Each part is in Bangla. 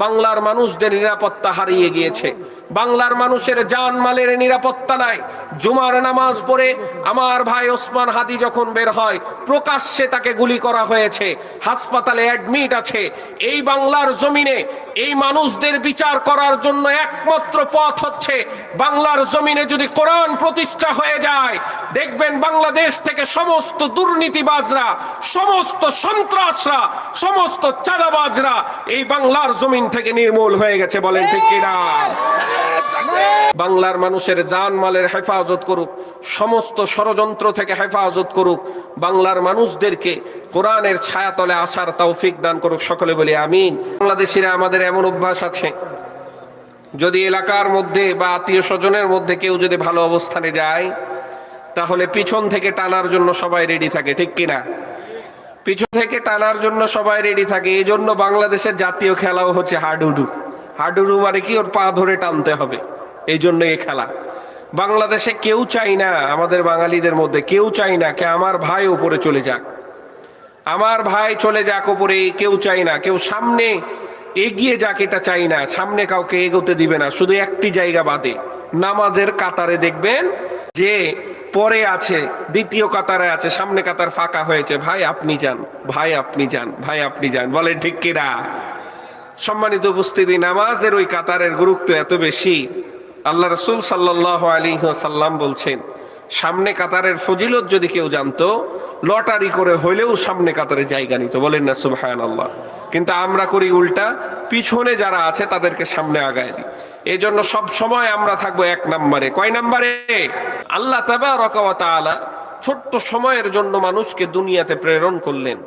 বাংলার মানুষদের নিরাপত্তা হারিয়ে গিয়েছে। বাংলার মানুষের জানমালের নিরাপত্তা নাই। জুমার নামাজ পড়ে আমার ভাই ওসমান হাদি যখন বের হয়, প্রকাশ্যে তাকে গুলি করা হয়েছে, হাসপাতালে অ্যাডমিট আছে। এই বাংলার জমিনে এই মানুষদের বিচার করার জন্য একমাত্র পথ হচ্ছে, বাংলার জমিনে যদি কোরআন প্রতিষ্ঠা হয়ে যায়, দেখবেন বাংলাদেশ থেকে সমস্ত দুর্নীতিবাজরা, সমস্ত সন্ত্রাসরা, সমস্ত চাঁদাবাজরা এই বাংলার জমিন থেকে নির্মূল হয়ে গেছে। বলেন ঠিক কিনা? বাংলার মানুষের জানমালের হেফাজত করুক, সমস্ত ষড়যন্ত্র থেকে হেফাজত করুক, বাংলার মানুষদেরকে কোরআনের ছায়াতলে আসার তৌফিক দান করুক। সকলে বলি আমিন। বাংলাদেশিরা আমাদের এমন অভ্যাস আছে, যদি এলাকার মধ্যে বা আত্মীয় স্বজনের মধ্যে কেউ যদি ভালো অবস্থানে যায়, তাহলে পিছন থেকে টানার জন্য সবাই রেডি থাকে। ঠিক কিনা? পিছন থেকে টানার জন্য সবাই রেডি থাকে। এই জন্য বাংলাদেশের জাতীয় খেলাও হচ্ছে হাডুডু। হাডুডু মানে কি? ওর পা ধরে টানতে হবে, এই জন্য এই খেলা। বাংলাদেশে কেউ চাই না, আমাদের বাঙালিদের মধ্যে কেউ চাই না কে আমার ভাই উপরে চলে যাক, আমার ভাই চলে যাক উপরে, কেউ চাই না। কেউ সামনে এগিয়ে যাক, এটা চাই না। সামনে কাউকে এগোতে দিবে না, শুধু একটি জায়গা বাদে, নামাজের কাতারে দেখবেন যে পরে আছে, দ্বিতীয় কাতারে আছে, সামনে কাতার ফাঁকা হয়েছে, ভাই আপনি যান, ভাই আপনি যান, ভাই আপনি যান। বলেন ঠিক কিনা? সম্মানিত উপস্থিতি, নামাজের ওই কাতারের গুরুত্ব এত বেশি, আল্লাহ রাসূল সাল্লাল্লাহু আলাইহি ওয়াসাল্লাম বলছেন, সামনে কাতারের ফজিলত যদি কেউ জানতো, লটারি করে হইলেও সামনে কাতারে জায়গা নিত। বলেন না সুবহানাল্লাহ? কিন্তু আমরা করি উল্টা, পিছনে যারা আছে তাদেরকে সামনে আগায় দিই। এই জন্য সব সময় আমরা থাকবো এক নম্বরে। কয় নম্বরে? আল্লাহ তাবারাকা ওয়া তাআলা ছোট্ট সময়ের জন্য মানুষকে দুনিয়াতে প্রেরণ করলেন।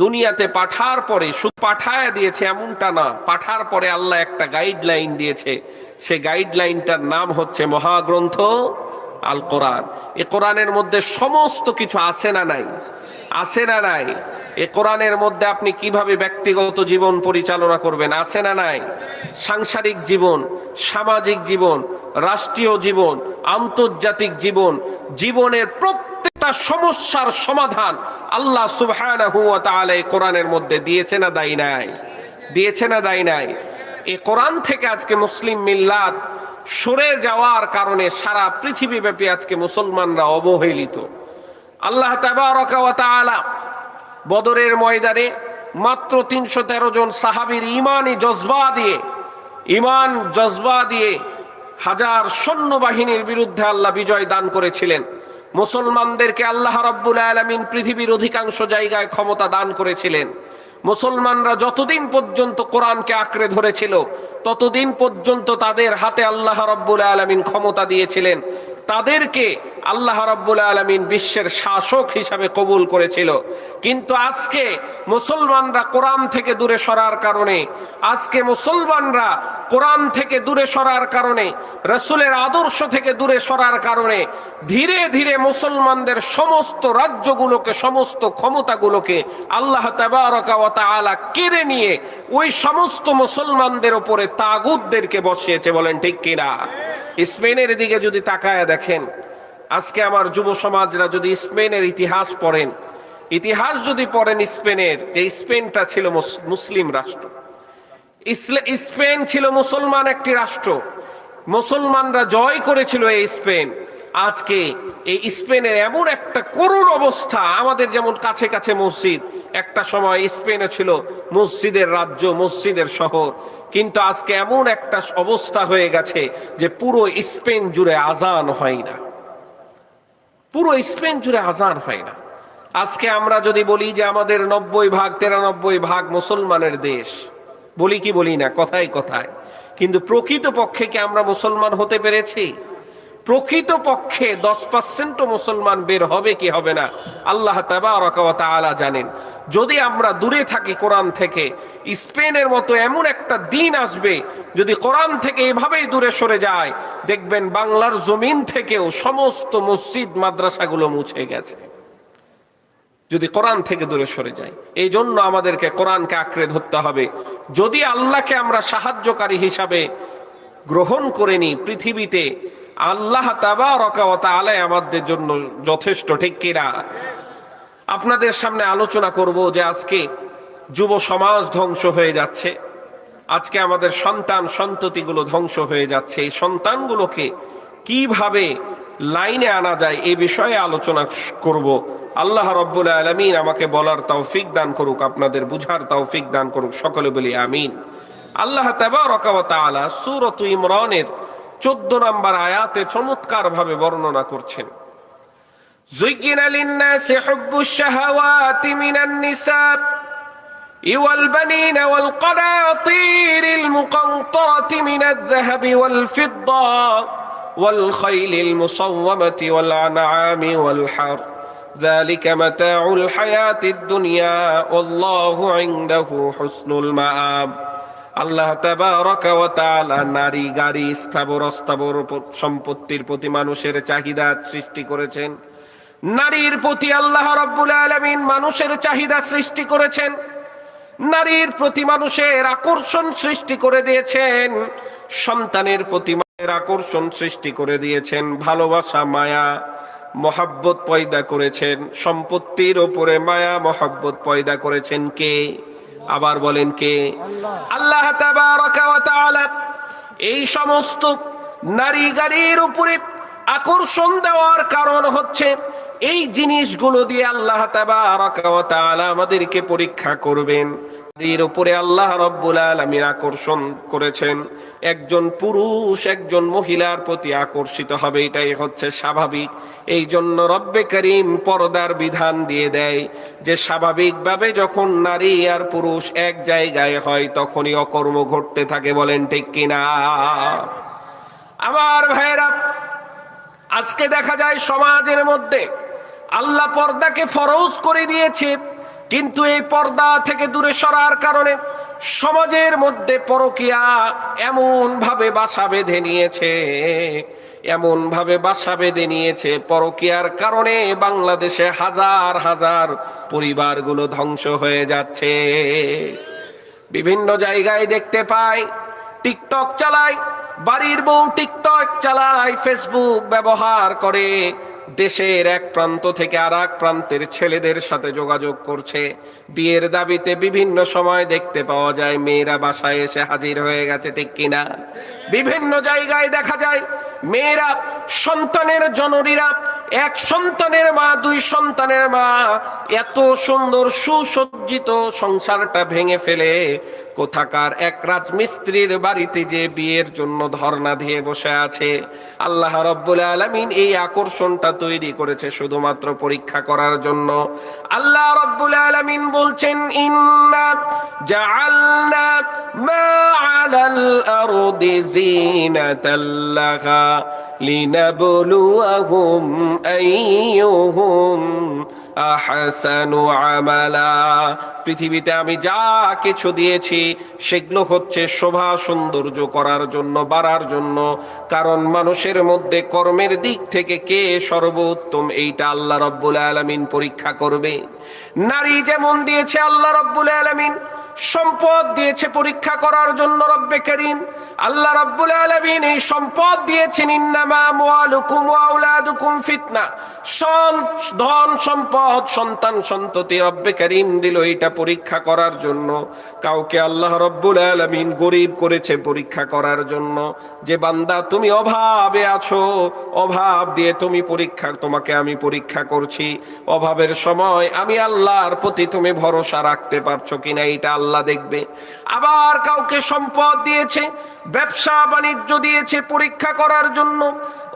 দুনিয়াতে পাঠার পরে শুধু পাঠায় দিয়েছে এমনটা না, পাঠার পরে আল্লাহ একটা গাইডলাইন দিয়েছে। সে গাইডলাইনটার নাম হচ্ছে মহাগ্রন্থ আল কোরআন। এই কোরআনের মধ্যে সমস্ত কিছু আছে না নাই? আছে না নাই? এই কোরআনের মধ্যে আপনি কিভাবে ব্যক্তিগত জীবন পরিচালনা করবেন, আছে না নাই? সাংসারিক জীবন, সামাজিক জীবন, রাষ্ট্রীয় জীবন, আন্তর্জাতিক জীবন, জীবনের প্রত্যেকটা সমস্যার সমাধান আল্লাহ সুবহানাহু ওয়া তাআলা এই কোরআনের মধ্যে দিয়েছে না দেয় নাই? দিয়েছে না দেয় নাই? এই কোরআন থেকে আজকে মুসলিম মিল্লাত সরে যাওয়ার কারণে সারা পৃথিবীব্যাপী আজকে মুসলমানরা অবহেলিত। আল্লাহ তাবারাকা ওয়া তাআলা বদরের ময়দানে মাত্র ৩১৩ জন সাহাবীর ইমানি জজবা দিয়ে হাজার সৈন্যবাহিনীর বিরুদ্ধে আল্লাহ বিজয় দান করেছিলেন। মুসলমানদেরকে আল্লাহ রাব্বুল আলামিন পৃথিবীর অধিকাংশ জায়গায় ক্ষমতা দান করেছিলেন। মুসলমানরা যতদিন পর্যন্ত কোরআনকে আঁকড়ে ধরেছিল, ততদিন পর্যন্ত তাদের হাতে আল্লাহ রাব্বুল আলামিন ক্ষমতা দিয়েছিলেন। তাদেরকে আল্লাহ রাব্বুল আলামিন বিশ্বের শাসক হিসাবে কবুল করেছিল। কিন্তু আজকে মুসলমানরা কোরআন থেকে দূরে সরার কারণে, রাসূলের আদর্শ থেকে দূরে সরার কারণে ধীরে ধীরে মুসলমানদের সমস্ত রাজ্যগুলোকে, সমস্ত ক্ষমতাগুলোকে আল্লাহ তাবারাকা ওয়া তাআলা কেড়ে নিয়ে ওই সমস্ত মুসলমানদের উপরে তাগুতদেরকে বসিয়েছে। বলেন ঠিক কিনা? স্পেনের দিকে যদি তাকায় দেখেন, আজকে আমার যুব সমাজরা যদি স্পেনের ইতিহাস পড়েন, ইতিহাস যদি পড়েন স্পেনের, যে স্পেনটা ছিল মুসলিম রাষ্ট্র, স্পেন ছিল মুসলমান একটি রাষ্ট্র, মুসলমানরা জয় করেছিল এই স্পেন। আজকে এই স্পেনের এমন একটা করুণ অবস্থা, আমাদের যেমন কাছে কাছে মসজিদ, একটা সময় স্পেনে ছিল মসজিদের রাজ্য, মসজিদের শহর, কিন্তু আজকে এমন একটা অবস্থা হয়ে গেছে যে পুরো স্পেন জুড়ে আজান হয় না, পুরো স্পেন জুড়ে আজান হয় না। আজকে আমরা যদি বলি যে আমাদের 93% মুসলমানের দেশ, বলি কি বলি না? কথায় কথায়। কিন্তু প্রকৃতপক্ষে কি আমরা মুসলমান হতে পেরেছি? প্রকৃতপক্ষে 10% মুসলমান বের হবে কি হবে না, আল্লাহ তাবারাকা ওয়া তাআলা জানেন। যদি আমরা দূরে থাকি কোরআন থেকে, স্পেনের মতো এমন একটা দিন আসবে যদি কোরআন থেকে এভাবেই দূরে সরে যায়, দেখবেন বাংলার জমিন থেকেও সমস্ত মসজিদ মাদ্রাসাগুলো মুছে গেছে, যদি কোরআন থেকে দূরে সরে যায়। এই জন্য আমাদেরকে কোরআনকে আঁকড়ে ধরতে হবে। যদি আল্লাহকে আমরা সাহায্যকারী হিসাবে গ্রহণ করে নিই পৃথিবীতে, আল্লাহ তাবারাকা ওয়া তাআলা আমাদের জন্য যথেষ্ট। ঠিক কিনা? আপনাদের সামনে আলোচনা করব যে আজকে যুব সমাজ ধ্বংস হয়ে যাচ্ছে, আজকে আমাদের সন্তান সন্ততিগুলো ধ্বংস হয়ে যাচ্ছে। এই সন্তানগুলোকে কিভাবে লাইনে আনা যায় এই বিষয়ে আলোচনা করব। আল্লাহ রাব্বুল আলামিন আমাকে বলার তৌফিক দান করুক, আপনাদের বুঝার তৌফিক দান করুক, সকলে বলি আমিন। আল্লাহ তাবারক ওয়া তাআলা সূরাত ইমরানের 14 নম্বর আয়াতে চমৎকার ভাবে বর্ণনা করছেন, যুয়্যিনা লিন-নাসি হুব্বুশ শাহাওয়াতি মিনান নিসা والبنين والقناطير المقنطرة من الذهب والفضة والخيل المصومة والأنعام والحرث ذلك متاع الحياة الدنيا والله عنده حسن المآب। আল্লাহ তাবারক ওয়া তাআলা নারী গাড়ি স্থাবর অস্থাবর সম্পত্তির প্রতি মানুষের চাহিদা সৃষ্টি করেছেন। নারীর প্রতি আল্লাহ রাব্বুল আলামিন মানুষের চাহিদা সৃষ্টি করেছেন, নারীর প্রতি মানুষের আকর্ষণ সৃষ্টি করে দিয়েছেন, সন্তানের প্রতি মায়ের আকর্ষণ সৃষ্টি করে দিয়েছেন, ভালোবাসা মায়া মহাব্বত পয়দা করেছেন, সম্পত্তির উপরে মায়া মহাব্বত পয়দা করেছেন কে? আবার বলেন কে? আল্লাহ তাবারক ওয়া তাআলা। এই সমস্ত নারী গাড়ির উপরে আকর্ষণ দেওয়ার কারণ হচ্ছে এই জিনিসগুলো দিয়ে আল্লাহ তাবারক ওয়া তাআলা আমাদেরকে পরীক্ষা করবেন। এর উপরে আল্লাহ রাব্বুল আলামিন আকর্ষণ করেছেন। একজন পুরুষ একজন মহিলার প্রতি আকর্ষিত হবে, এটাই হচ্ছে স্বাভাবিক। এই জন্য রব্বে করিম পর্দার বিধান দিয়ে দেয় যে স্বাভাবিকভাবে যখন নারী আর পুরুষ এক জায়গায় হয় তখনই অকর্ম ঘটতে থাকে। বলেন ঠিক কিনা? আমার ভাইরা, আজকে দেখা যায় সমাজের মধ্যে আল্লাহ পর্দাকে ফরজ করে দিয়েছে, কিন্তু এই পর্দা থেকে দূরে সরার কারণে সমাজের মধ্যে পরকীয়া এমন ভাবে বাসা বেঁধে নিয়েছে, এমন ভাবে বাসা বেঁধে নিয়েছে, পরকীয়ার কারণে বাংলাদেশে হাজার হাজার পরিবারগুলো ধ্বংস হয়ে যাচ্ছে। বিভিন্ন জায়গায় দেখতে পাই, টিকটক চালায়, বাড়ির বউ টিকটক চালায়, ফেসবুক ব্যবহার করে, দেশের এক প্রান্ত থেকে আর এক প্রান্তের ছেলেদের সাথে যোগাযোগ করছে। বিয়ের দাবিতে বিভিন্ন সময় দেখতে পাওয়া যায় মেয়েরা বাসায় এসে হাজির হয়ে গেছে, ঠিক কিনা? বিভিন্ন জায়গায় দেখা যায় মেয়েরা, সন্তানের জননীরা, এক সন্তানের মা, দুই সন্তানের মা, এত সুন্দর সুসজ্জিত সংসারটা ভেঙে ফেলে কোথাকার এক রাজমিস্ত্রির বাড়িতে যে বিয়ের জন্য ধর্ণা দিয়ে বসে আছে। আল্লাহ রাব্বুল আলামিন এই আকর্ষণটা তৈরি করেছে শুধুমাত্র পরীক্ষা করার জন্য। আল্লাহ রাব্বুল আলামিন বলছেন, ইন্না জাআলনা মা আলাল আরদি যিনাতাল লাহা লিনাবলুয়াহুম আইয়ুহুম আহসানু আমালা। পৃথিবীতে আমি যা কিছু দিয়েছি সেগুলো হচ্ছে শোভা সৌন্দর্য করার জন্য, বাড়ার জন্য, কারণ মানুষের মধ্যে কর্মের দিক থেকে কে সর্বোত্তম এইটা আল্লাহ রাব্বুল আলামিন পরীক্ষা করবে। নারী যেমন দিয়েছে আল্লাহ রাব্বুল আলামিন, সম্পদ দিয়েছে পরীক্ষা করার জন্য রব্বে করিম। আল্লাহ রাব্বুল আলামিন এই সম্পদ দিয়েছেন, ইন্নামা আমওয়ালুকুম ওয়া আওলাদুকুম ফিতনা। ধন সম্পদ সন্তান সন্ততি রব্বে করিম দিল এটা পরীক্ষা করার জন্য। কাউকে আল্লাহ রাব্বুল আলামিন গরিব করেছে পরীক্ষা করার জন্য, যে বান্দা তুমি অভাবে আছো, অভাব দিয়ে তুমি তোমাকে আমি পরীক্ষা করছি, অভাবের সময় আমি আল্লাহর প্রতি তুমি ভরসা রাখতে পারছো কিনা এটা আল্লাহ দেখবে। আবার কাউকে সম্পদ দিয়েছে, ব্যবসা বাণিজ্য দিয়েছে পরীক্ষা করার জন্য।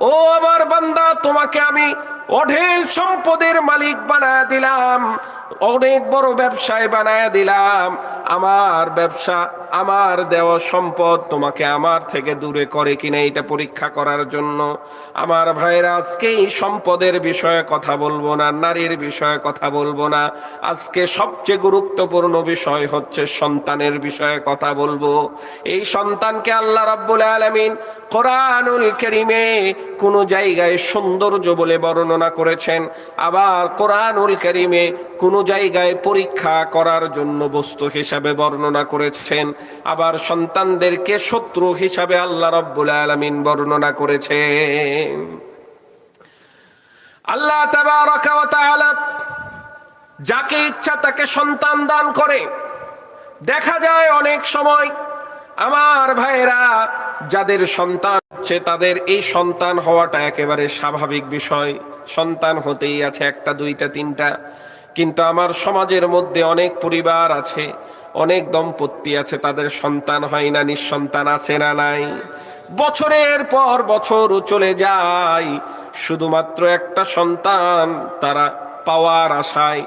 ও আমার বান্দা, তোমাকে আমি অঢেল সম্পদের মালিক বানায় দিলাম, অনেক বড় ব্যবসায় বানায় দিলাম। আমার ব্যবসা, আমার দেওয়া সম্পদ তোমাকে আমার থেকে দূরে করে কিনা এটা পরীক্ষা করার জন্য। আমার ভাইরা, আজকে এই সম্পদের বিষয়ে কথা বলবো না, নারীর বিষয়ে কথা বলবো না, আজকে সবচেয়ে গুরুত্বপূর্ণ বিষয় হচ্ছে সন্তানের বিষয়ে কথা বলবো। এই সন্তানকে আল্লাহ রাব্বুল আলামিন কোরআনুল কারীমে কোন জায়গায় সৌন্দর্য বলে বর্ণনা করেছেন, আবার কোরআনুল কারীমে কোন জায়গায় পরীক্ষা করার জন্য বস্তু হিসাবে বর্ণনা করেছেন, আবার সন্তানদেরকে শত্রু হিসাবে আল্লাহ রাব্বুল আলামিন বর্ণনা করেছেন। আল্লাহ তাবারাকা ওয়া তাআলা যাকে ইচ্ছা তাকে সন্তান দান করে। দেখা যায় অনেক সময় আমার ভাইরা, যাদের সন্তান হচ্ছে তাদের এই সন্তান হওয়াটা একেবারে স্বাভাবিক বিষয়। সন্তান হতেই আছে, একটা দুইটা তিনটা। কিন্তু আমার সমাজের মধ্যে অনেক পরিবার আছে, অনেক দম্পতি আছে, তাদের সন্তান হয় না, নিঃসন্তান আছে না নাই। বছরের পর বছর চলে যায়, শুধুমাত্র একটা সন্তান তারা পাওয়ার আশায়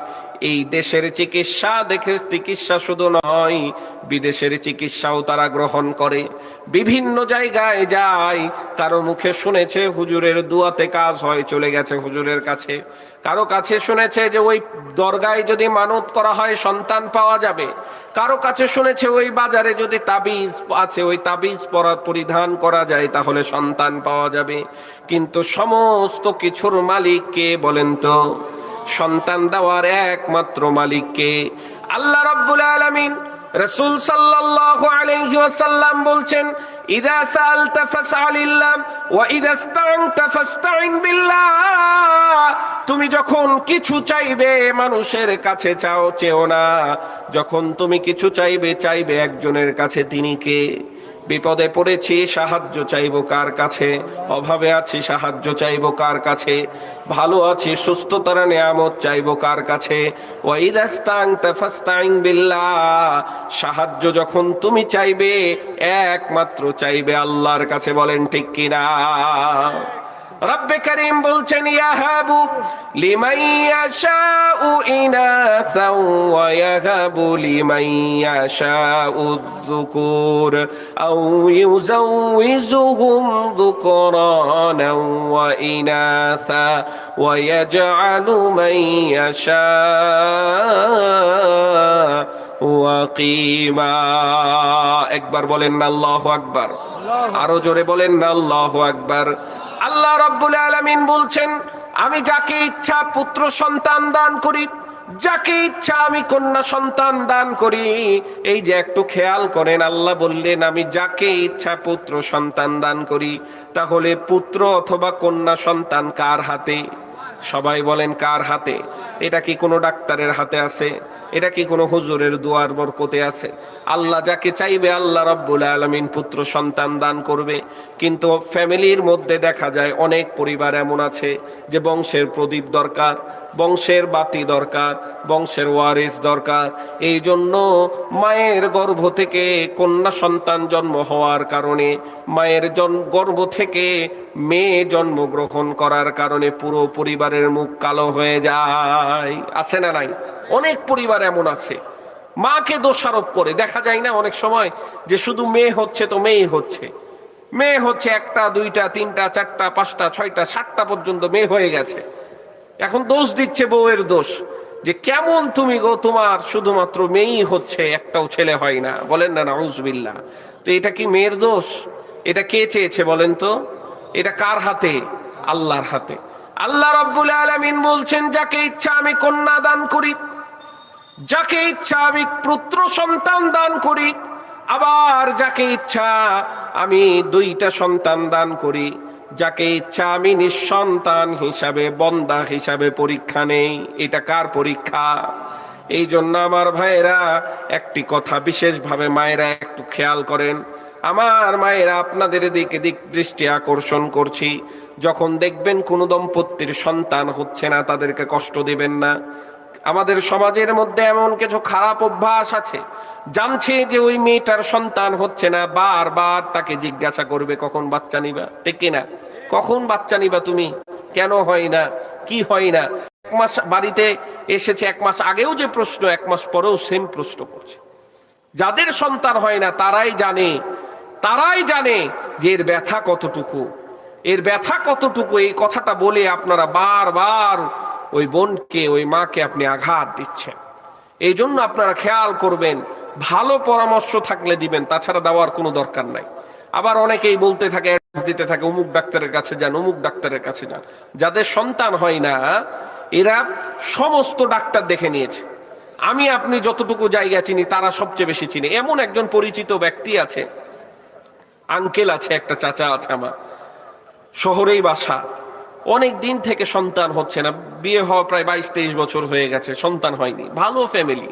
এই দেশের চিকিৎসা দেখে চিকিৎসা শুধু নয়, বিদেশের চিকিৎসাও তারা গ্রহণ করে, বিভিন্ন জায়গায় যায়। কারো মুখে শুনেছে হুজুরের দুয়াতে কাজ হয়, চলে গেছে হুজুরের কাছে। কারো কাছে শুনেছে যে ওই দরগায় যদি মানত করা হয় সন্তান পাওয়া যাবে। কারো কাছে শুনেছে ওই বাজারে যদি তাবিজ আছে, ওই তাবিজ পরিধান করা যায় তাহলে সন্তান পাওয়া যাবে। কিন্তু সমস্ত কিছুর মালিক কে বলেন তো? সন্তান দেওয়ার একমাত্র মালিক কে? আল্লাহ রাব্বুল আলামিন। রাসূল সাল্লাল্লাহু আলাইহি ওয়াসাল্লাম বলছেন, ইযা সাআলতা ফাসআলিল্লাহ ওয়া ইযা ইসতাআনতা ফাসতাইন বিল্লাহ। তুমি যখন কিছু চাইবে মানুষের কাছে চেও না। যখন তুমি কিছু চাইবে একজনের কাছে, তিনি কে? বিপদে পড়েছি, সাহায্য চাইবো কার কাছে? অভাবে আছি, সাহায্য চাইবো কার কাছে? ভালো আছি, সুস্থতার নিয়ামত চাইবো কার কাছে? ওয়াইদাস্তানতা ফাস্তাইন বিল্লাহ। সাহায্য যখন তুমি চাইবে একমাত্র চাইবে আল্লাহর কাছে। বলেন ঠিক কিনা? রব্বে করিম বলছেন, ইয়াহাবু লিমান ইয়াশাউ ইনাসা ওয়া ইয়াহাবু লিমান ইয়াশাউ যুকুর আও ইউযাউযুহুম যুকরানা ওয়া ইনাসা ওয়া ইয়াজআলু মান ইয়াশাউ ওয়াকিমা। একবার বলেন না আল্লাহু আকবার। আরো জোরে বলেন না আল্লাহু আকবার। আল্লাহ রাব্বুল আলামিন বলছেন, আমি যাকে ইচ্ছা পুত্র সন্তান দান করি, যাকে ইচ্ছা আমি কন্যা সন্তান দান করি। এই যে একটু খেয়াল করেন, আল্লাহ বললেন আমি যাকে ইচ্ছা পুত্র সন্তান দান করি। তাহলে পুত্র অথবা কন্যা সন্তান কার হাতে? সবাই বলেন কার হাতে? এটা কি কোনো ডাক্তারের হাতে আছে? এটা কি কোনো হুজুরের দুয়ার বরকতে আছে? আল্লাহ যাকে চাইবে আল্লাহ রাব্বুল আলামিন পুত্র সন্তান দান করবে। কিন্তু ফ্যামিলির মধ্যে দেখা যায় অনেক পরিবার এমন আছে যে বংশের প্রদীপ দরকার, বংশের বাতি দরকার, বংশের ওয়ারিস দরকার। এই জন্য মায়ের গর্ভ থেকে কন্যা সন্তান জন্ম হওয়ার কারণে, মায়ের গর্ভ থেকে মেয়ে জন্মগ্রহণ করার কারণে পুরো পরিবারের মুখ কালো হয়ে যায়। আছে না নাই? অনেক পরিবার এমন আছে, মাকে দোষারোপ করে। দেখা যায় না অনেক সময় যে শুধু মেয়ে হচ্ছে তো মেয়ে হচ্ছে, মেয়ে হচ্ছে একটা দুইটা তিনটা চারটা পাঁচটা ছয়টা সাতটা পর্যন্ত মেয়ে হয়ে গেছে। এখন দোষ দিচ্ছে বউয়ের দোষ, যে কেমন তুমি গো, তোমার শুধুমাত্র মেয়েই হচ্ছে, একটাও ছেলে হয় না। বলেন না নাউজুবিল্লাহ। তো এটা কি মেয়ের দোষ? এটা কে চেয়েছে বলেন তো? এটা কার হাতে? আল্লাহর হাতে। আল্লাহ রাব্বুল আলামিন বলছেন, যাকে ইচ্ছা আমি কন্যা দান করি, যাকে ইচ্ছা আমি পুত্র সন্তান দান করি, আবার যাকে ইচ্ছা আমি দুইটা সন্তান দান করি, যাকে ইচ্ছা আমি নিঃসন্তান হিসাবে বন্দা হিসাবে পরীক্ষা নেই। এটা কার পরীক্ষা? এই জন্য আমার ভাইয়েরা একটি কথা বিশেষভাবে মায়েরা একটু খেয়াল করেন। আমার মায়েরা, আপনাদের দিকে দৃষ্টি আকর্ষণ করছি, যখন দেখবেন কোনো দম্পতির সন্তান হচ্ছে না তাদেরকে কষ্ট দিবেন না। আমাদের সমাজের মধ্যে এমন কিছু খারাপ অভ্যাস আছে, জানছে যে ওই মেয়েটার সন্তান হচ্ছে না, বারবার তাকে জিজ্ঞাসা করবে কখন বাচ্চা নিবা, ঠিক কিনা? কখন বাচ্চা নিবা তুমি, কেন হয় না, কি হয় না। এক মাস বাড়িতে এসেছে, এক মাস আগেও যে প্রশ্ন, এক মাস পরেও সেম প্রশ্ন করছে। যাদের সন্তান হয় না তারাই জানে যে এর ব্যথা কতটুকু, এর ব্যথা কতটুকু। এই কথাটা বলে আপনারা বারবার ওই বোনকে, ওই মাকে আপনি আঘাত দিচ্ছেন। এই জন্য আপনারা খেয়াল করবেন, ভালো পরামর্শ থাকলে দিবেন, তাছাড়া দেওয়ার কোনো দরকার নাই। আবার অনেকেই বলতে থাকে, দিতে থাকে, অমুক ডাক্তারের কাছে যান, অমুক ডাক্তারের কাছে যান। যাদের সন্তান হয় না এরা সমস্ত ডাক্তার দেখে নিয়েছে। আমি আপনি যতটুকু জায়গা চিনি তারা সবচেয়ে বেশি চিনি। এমন একজন পরিচিত ব্যক্তি আছে, আঙ্কেল আছে, একটা চাচা আছে, আমার শহরেই বাসা। অনেক দিন থেকে সন্তান হচ্ছে না, বিয়ে হওয়া প্রায় 22-23 বছর হয়ে গেছে, সন্তান হয়নি। ভালো ফ্যামিলি,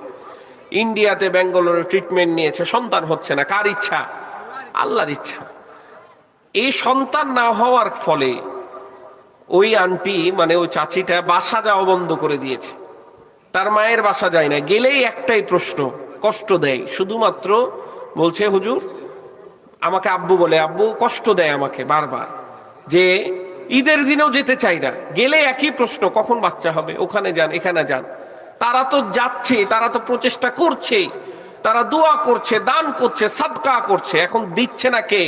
ইন্ডিয়াতে ব্যাঙ্গালোরে ট্রিটমেন্ট নিয়েছে, সন্তান হচ্ছে না। কার ইচ্ছা? আল্লাহর ইচ্ছা। এই সন্তান না হওয়ার ফলে ওই আন্টি মানে ওই চাচিটা বাসা যাওয়া বন্ধ করে দিয়েছে, তার মায়ের বাসা যায় না। গেলেই একটাই প্রশ্ন, কষ্ট দেয় শুধুমাত্র, বলছে হুজুর আমাকে আব্বু বলে, আব্বু কষ্ট দেয় আমাকে বারবার, যে ঈদের দিনেও যেতে চাই না, গেলে একই প্রশ্ন কখন বাচ্চা হবে, ওখানে যান এখানে যান। তারা তো যাচ্ছে, তারা তো প্রচেষ্টা করছে, তারা দোয়া করছে, দান করছে, সাদকা করছে, এখন দিচ্ছে না কে?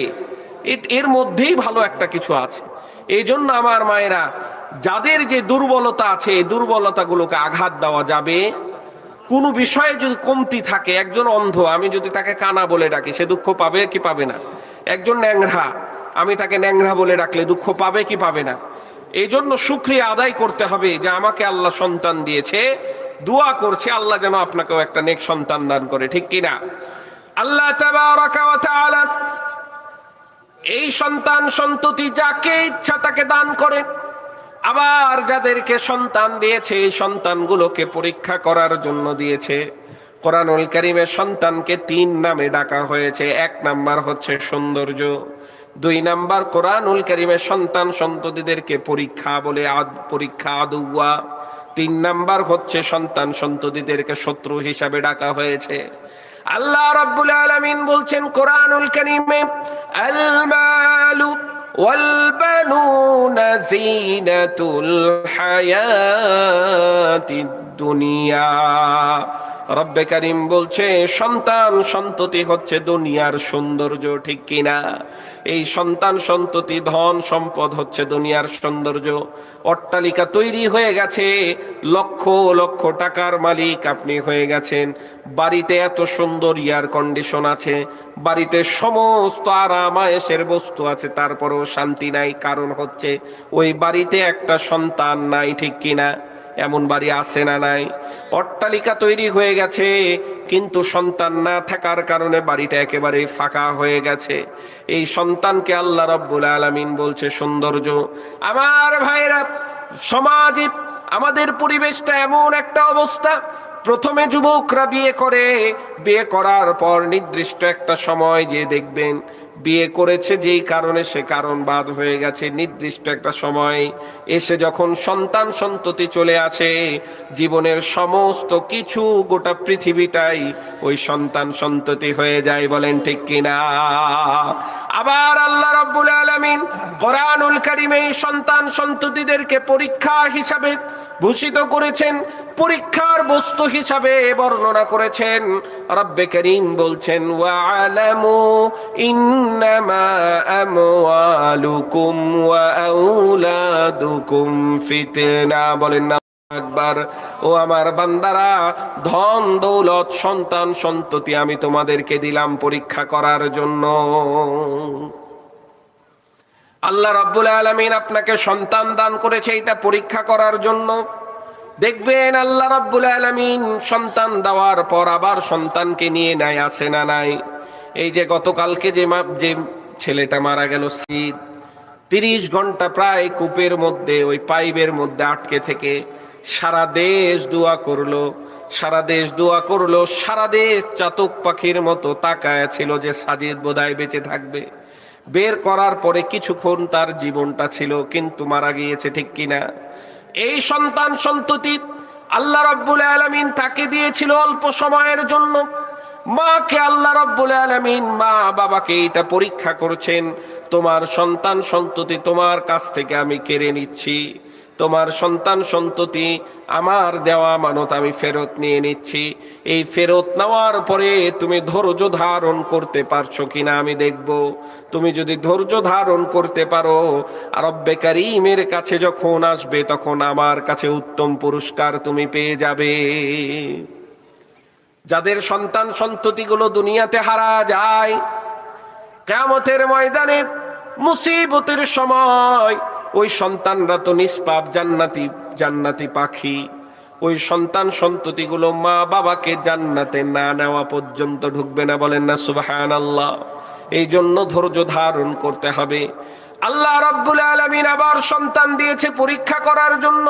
এর মধ্যেই ভালো একটা কিছু আছে। এই জন্য আমার মায়েরা, যাদের যে দুর্বলতা আছে এই দুর্বলতাগুলোকে আঘাত দেওয়া যাবে। কোনো বিষয়ে যদি কমতি থাকে, একজন অন্ধ আমি যদি তাকে কানা বলে ডাকি সে দুঃখ পাবে কি পাবে না? একজন ন্যাংরা আমি তাকে ন্যাংরা বলে ডাকলে দুঃখ পাবে কি পাবে না? এই জন্য শুকরিয়া আদায় করতে হবে যে আমাকে আল্লাহ সন্তান দিয়েছে, দোয়া করছে আল্লাহ যেন আপনাকেও একটা নেক সন্তান দান করে, ঠিক কিনা? আল্লাহ তাবারাকা ওয়া তাআলা এই সন্তান সন্ততি যাকে ইচ্ছা তাকে দান করেন। আবার যাদেরকে সন্তান দিয়েছে এই সন্তানগুলোকে পরীক্ষা করার জন্য দিয়েছে। কোরআনুল কারীমে সন্তানকে 3 নামে ডাকা হয়েছে। 1 নাম্বার হচ্ছে সৌন্দর্য, 2 নাম্বার কোরআনুল কারীমে সন্তান সন্ততিদেরকে পরীক্ষা বলে, পরীক্ষা আদুয়া, 3 নাম্বার হচ্ছে সন্তান সন্ততিদেরকে শত্রু হিসাবে ডাকা হয়েছে। আল্লাহ রাব্বুল আলামিন বলছেন কোরআনুল কারীমে, আল মালু ওয়াল বানুনা যিনাতুল হায়াতিদ দুনিয়া। রব্বে কারীম বলছে সন্তান সন্ততি হচ্ছে দুনিয়ার সৌন্দর্য, ঠিক কিনা? এই সন্তান সন্ততি ধন সম্পদ হচ্ছে দুনিয়ার সৌন্দর্য। অট্টালিকা তৈরি হয়ে গেছে, লক্ষ লক্ষ টাকার মালিক আপনি হয়ে গেছেন, বাড়িতে এত সুন্দর এয়ার কন্ডিশন আছে, বাড়িতে সমস্ত আরাম আয়েশের বস্তু আছে, তারপরেও শান্তি নাই। কারণ হচ্ছে ওই বাড়িতে একটা সন্তান নাই, ঠিক কিনা? এমন বাড়ি আছে না নাই? অট্টালিকা তৈরি হয়ে গেছে কিন্তু সন্তান না থাকার কারণে বাড়িটা একেবারে ফাঁকা হয়ে গেছে। এই সন্তানকে আল্লাহ রাব্বুল আলামিন বলছে সৌন্দর্য। আমার ভাইরা, সমাজে আমাদের পরিবেশটা এমন একটা অবস্থা, প্রথমে যুবকরা বিয়ে করে, বিয়ে করার পর নির্দিষ্ট একটা সময় যে দেখবেন বিয়ে করেছে যেই কারণে সে কারণ বাদ হয়ে গেছে, নির্দিষ্ট একটা সময় এসে যখন সন্তান সন্ততি চলে আসে, জীবনের সমস্ত কিছু গোটা পৃথিবীটাই ওই সন্তান সন্ততি হয়ে যায়। বলেন ঠিক কিনা? আবার আল্লাহ রাব্বুল আলামিন কোরআনুল কারীমে সন্তান সন্ততিদেরকে পরীক্ষা হিসাবে ভূষিত করেছেন, পরীক্ষার বস্তু হিসাবে বর্ণনা করেছেন। রব্বে কারীম বলছেন ওয়া'লামু ইন্নামা আমওয়ালুকুম ওয়া আওলাদুকুম ফিতনা। বলেন না একবার, ও আমার বান্দারা, ধন দৌলত সন্তান সন্ততি আমি তোমাদেরকে দিলাম পরীক্ষা করার জন্য। আল্লাহ রাব্বুল আলামিন আপনাকে সন্তান দান করেছে এটা পরীক্ষা করার জন্য। দেখবেন আল্লাহ রাব্বুল আলামিন সন্তান দেওয়ার পর আবার সন্তানকে নিয়ে নেয়, আছে না নাই? এই যে গতকালকে যে ছেলেটা মারা গেল, 30 ঘন্টা প্রায় কূপের মধ্যে ওই পাইপের মধ্যে আটকে থেকে সারা দেশ দোয়া করলো, সারা দেশ দোয়া করলো, সারা দেশ চাতক পাখির মতো তাকায় ছিল যে সাজিদ বোধহয় বেঁচে থাকবে। বের করার পরে কিছুক্ষণ তার জীবনটা ছিল কিন্তু মারা গিয়েছে, ঠিক কিনা? এই সন্তান সন্ততি আল্লাহ রাব্বুল আলামিন তাকে দিয়েছিল অল্প সময়ের জন্য। মাকে আল্লাহ রাব্বুল আলামিন, মা বাবাকে এটা পরীক্ষা করছেন, তোমার সন্তান সন্ততি তোমার কাছ থেকে আমি কেড়ে নিচ্ছি, তোমার সন্তান সন্ততি আমার দেওয়া আমানত আমি ফেরত নিয়ে নিচ্ছি। এই ফেরত নেওয়ার পরে তুমি ধৈর্য ধারণ করতে পারছো কিনা আমি দেখব। তুমি যদি ধৈর্য ধারণ করতে পারো, আর রব্বে কারীমের কাছে যখন আসবে তখন আমার কাছে উত্তম পুরস্কার তুমি পেয়ে যাবে। যাদের সন্তান সন্ততিগুলো দুনিয়াতে হারা যায়, কিয়ামতের ময়দানে মুসিবতের সময় ওই সন্তানরা তো নিষ্পাপ জান্নাতি পাখি, ওই সন্তান সন্ততিগুলো মা বাবাকে জান্নাতে না নেওয়া পর্যন্ত ঢুকবে না। বলেন না সুবহানাল্লাহ। এই জন্য ধৈর্য ধারণ করতে হবে। আল্লাহ রাব্বুল আলামিন আবার সন্তান দিয়েছে পরীক্ষা করার জন্য।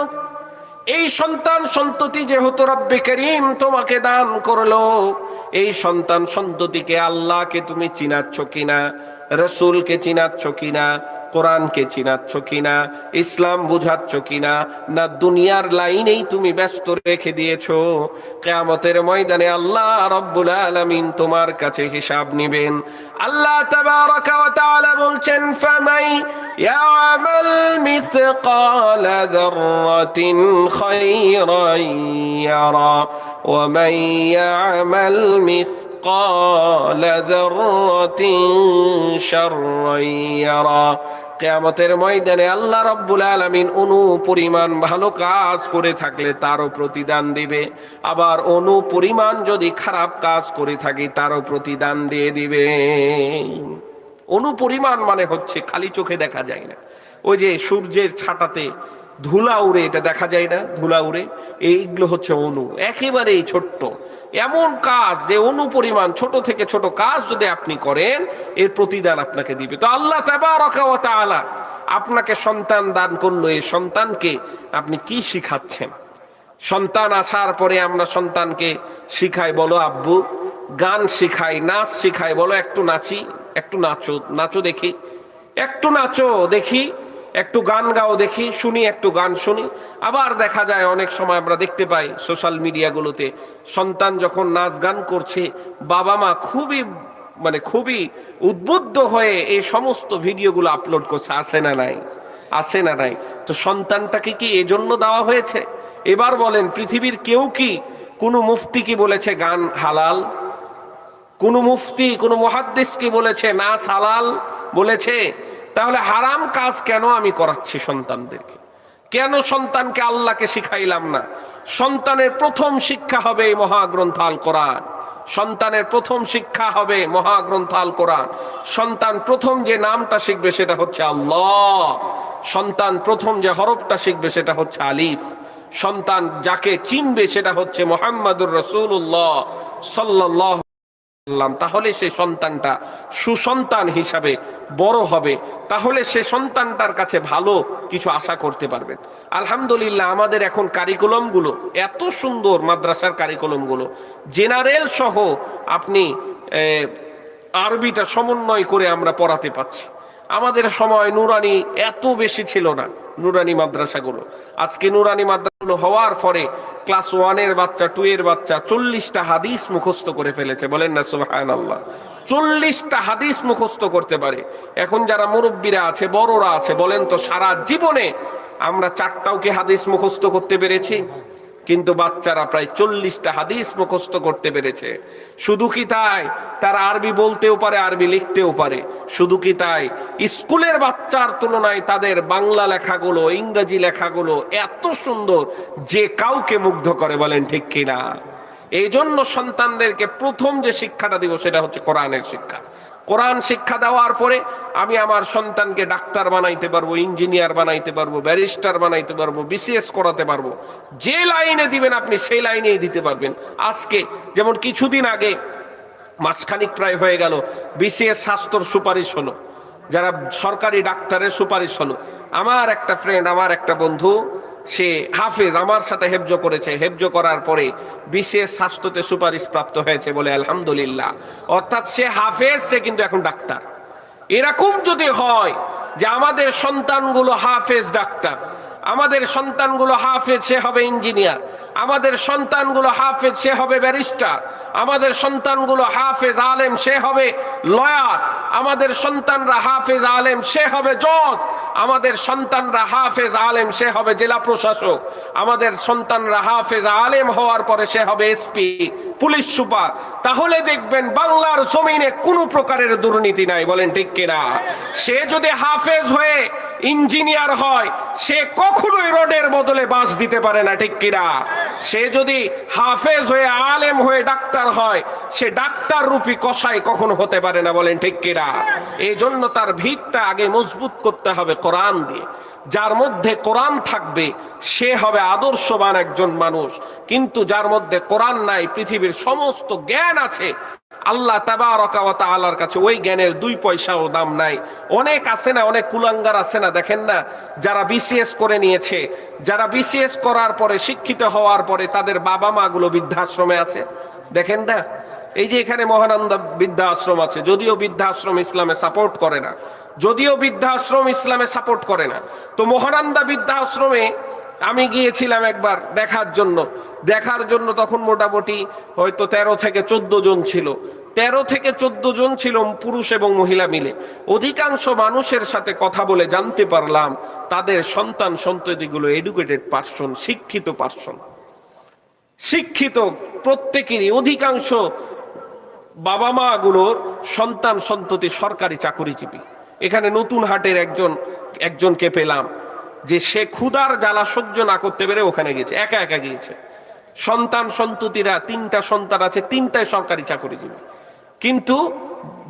এই সন্তান সন্ততি যেহেতু রব্বে করিম তোমাকে দান করলো, এই সন্তান সন্ততিকে আল্লাহকে তুমি চিনাচ্ছ কিনা, রসুলকে চিনাচ্ছ কিনা, কোরআনকে চিনাচ্ছ কিনা, ইসলাম বুঝাচ্ছ কিনা, না দুনিয়ার লাইনেই তুমি ব্যস্ত রেখে দিয়েছো? কিয়ামতের ময়দানে আল্লাহ রব্বুল আলামিন তোমার কাছে হিসাব নেবেন। আল্লাহ তাবারাকা ওয়া তাআলা বলছেন, ফামাই ইয়ামাল মিসকালা যাররাতিন খায়রান ইয়ারা ওয়া মান ইয়ামাল মিসকালা যাররাতিন শাররান ইয়ারা। কিয়ামতের ময়দানে আল্লাহ রাব্বুল আলামিন অণু পরিমাণ ভালো কাজ করে থাকলে তারও প্রতিদান দিবে, আবার অণু পরিমাণ যদি খারাপ কাজ করে থাকি তারও প্রতিদান দিয়ে দিবে। অণু পরিমাণ মানে হচ্ছে খালি চোখে দেখা যায় না, ওই যে সূর্যের ছাটাতে ধুলা উড়ে, এটা দেখা যায় না, ধুলা উড়ে, এইগুলো হচ্ছে অণু, একেবারেই ছোট্ট। এমন কাজ যে অণু পরিমাণ ছোট থেকে ছোট কাজ যদি আপনি করেন এর প্রতিদান আপনাকে দিবে। তো আল্লাহ তাবারাকা ওয়া তাআলা আপনাকে সন্তান দান করলো, এই সন্তানকে আপনি কি শিখাচ্ছেন? সন্তান আসার পরে আমরা সন্তানকে শিখাই, বলো আব্বু, গান শিখাই, নাচ শিখাই, বলো একটু নাচি, একটু নাচো, নাচো দেখি, একটু নাচো দেখি, একটু গান গাও দেখি, শুনি, একটু গান শুনি। আবার দেখা যায় অনেক সময় আমরা দেখতে পাই সোশ্যাল মিডিয়াগুলোতে সন্তান যখন নাচ গান করছে, বাবা মা খুবই উদ্বুদ্ধ হয়ে এই সমস্ত ভিডিওগুলো আপলোড করছে। আছে না নাই? আছে না নাই? তো সন্তানটাকে কি এজন্য দেওয়া হয়েছে? এবার বলেন, পৃথিবীর কেউ কি, কোনো মুফতি কি বলেছে গান হালাল? কোন মুফতি, কোন মুহাদ্দিস কি বলেছে নাচ হালাল বলেছে? তাহলে হারাম কাজ কেন আমি করাচ্ছি সন্তানদেরকে? কেন সন্তানকে আল্লাহকে শিখাইলাম না? সন্তানের প্রথম শিক্ষা হবে এই মহাগ্রন্থ আল কোরআন। সন্তানের প্রথম শিক্ষা হবে মহাগ্রন্থ আল কোরআন। সন্তান প্রথম যে নামটা শিখবে সেটা হচ্ছে আল্লাহ। সন্তান প্রথম যে হরফটা শিখবে সেটা হচ্ছে আলিফ। সন্তান যাকে চিনবে সেটা হচ্ছে মুহাম্মাদুর রাসূলুল্লাহ সাল্লাল্লাহু। তাহলে সে সন্তানটা সুসন্তান হিসাবে বড় হবে, তাহলে সে সন্তানটার কাছে ভালো কিছু আশা করতে পারবেন। আলহামদুলিল্লাহ, আমাদের এখন কারিকুলামগুলো এত সুন্দর, মাদ্রাসার কারিকুলামগুলো জেনারেল সহ আপনি আরবিটা সমন্বয় করে আমরা পড়াতে পাচ্ছি। আমাদের সময় নুরানি এত বেশি ছিল না, নুরানি মাদ্রাসাগুলো। আজকে নুরানি মাদ্রাসাগুলো হওয়ার পরে ক্লাস 1-এর বাচ্চা, 2-এর বাচ্চা 40টা হাদিস মুখস্থ করে ফেলেছে, বলেন না সুবহানাল্লাহ। 40টা হাদিস মুখস্থ করতে পারে। এখন যারা মুরব্বীরা আছে, বড়রা আছে, বলেন তো সারা জীবনে আমরা 4টাও কি হাদিস মুখস্থ করতে পেরেছি? কিন্তু বাচ্চারা প্রায় 40টা হাদিস মুখস্থ করতে পেরেছে। শুধু কি তাই, তারা আরবি বলতেও পারে, আরবি লিখতেও পারে। শুধু কি তাই, স্কুলের বাচ্চার তুলনায় তাদের বাংলা লেখাগুলো, ইংরেজি লেখাগুলো এত সুন্দর যে কাউকে মুগ্ধ করে, বলেন ঠিক কিনা? এই জন্য সন্তানদেরকে প্রথম যে শিক্ষাটা দিব সেটা হচ্ছে কোরআনের শিক্ষা। কোরআন শিক্ষা দেওয়ার পরে আমি আমার সন্তানকে ডাক্তার বানাইতে পারবো, ইঞ্জিনিয়ার বানাইতে পারবো, ব্যারিস্টার বানাইতে পারবো, বিসিএস করাতে পারবো। যে লাইনে দিবেন আপনি সেই লাইনেই দিতে পারবেন। আজকে যেমন কিছুদিন আগে, মাসখানিক প্রায় হয়ে গেল, বিসিএস স্বাস্থ্যর সুপারিশ হলো, যারা সরকারি ডাক্তারের সুপারিশ হলো। আমার একটা ফ্রেন্ড, আমার একটা বন্ধু, সে হাফেজ, আমার সাথে হেফজ করেছে। হেফজ করার পরে বিশেষ স্বাস্থ্যতে সুপারিশ প্রাপ্ত হয়েছে, বলে আলহামদুলিল্লাহ। অর্থাৎ সে হাফেজ, সে কিন্তু এখন ডাক্তার। এরকম যদি হয় যে আমাদের সন্তানগুলো হাফেজ ডাক্তার, আমাদের সন্তানগুলো হাফেজ, সে হবে ইঞ্জিনিয়ার, আমাদের সন্তানগুলো হাফেজ, সে হবে ব্যারিস্টার, আমাদের সন্তানগুলো হাফেজ আলেম, সে হবে লয়ার, আমাদের সন্তানরা হাফেজ আলেম, সে হবে জজ, আমাদের সন্তানরা হাফেজ আলেম, সে হবে জেলা প্রশাসক, আমাদের সন্তানরা হাফেজ আলেম হওয়ার পরে সে হবে এসপি, পুলিশ সুপার। তাহলে দেখবেন বাংলার জমিনে কোনো প্রকারের দুর্নীতি নাই, বলেন ঠিক কিনা? সে যদি হাফেজ হয়ে ইঞ্জিনিয়ার হয়, সে কখনোই রোডের বদলে বাস দিতে পারে না, ঠিক কিনা? সে যদি হাফেজ হয়ে আলেম হয়ে ডাক্তার হয়, সে ডাক্তার রূপী কসাই কখনো হতে পারে না, বলেন ঠিক কিনা? এই জন্য তার ভিতটা আগে মজবুত করতে হবে কোরআন দিয়ে। যার মধ্যে কোরআন থাকবে সে হবে আদর্শবান একজন মানুষ। কিন্তু যার মধ্যে কোরআন নাই, পৃথিবীর সমস্ত জ্ঞান আছে, আল্লাহ তাবারকা ওয়া তাআলার কাছে ওই জ্ঞানের 2 পয়সাও দাম নাই। অনেক আছে না, অনেক কুলাঙ্গার আছে না, দেখেন না, যারা বিসিএস করে নিয়েছে, যারা বিসিএস করার পরে শিক্ষিত হওয়ার পরে তাদের বাবা মা গুলো বৃদ্ধাশ্রমে আছে, দেখেন না। এই যে এখানে মহানন্দা বৃদ্ধাশ্রম আছে, যদিও বৃদ্ধাশ্রম ইসলামে সাপোর্ট করে না, যদিও বৃদ্ধাশ্রম ইসলামে সাপোর্ট করে না, তো মহানন্দা বৃদ্ধাশ্রমে আমি গিয়েছিলাম একবার দেখার জন্য। তখন মোটামুটি হয়তো 13 থেকে 14 জন ছিল, 13 থেকে 14 জন ছিল, পুরুষ এবং মহিলা মিলে। অধিকাংশ মানুষের সাথে কথা বলে জানতে পারলাম তাদের সন্তান সন্ততিগুলো এডুকেটেড পারসন, শিক্ষিত পারসন, শিক্ষিত প্রত্যেকেরই। অধিকাংশ বাবা মা গুলোর সন্তান সন্ততি সরকারি চাকরিজীবী। এখানে নতুন হাটের একজনকে পেলাম যে সে ক্ষুধার জ্বালা সহ্য না করতে পেরে ওখানে গেছে, একা একা গিয়েছে। সন্তান সন্ততিরা 3টা সন্তান আছে, 3টাই সরকারি চাকরিজীবী, কিন্তু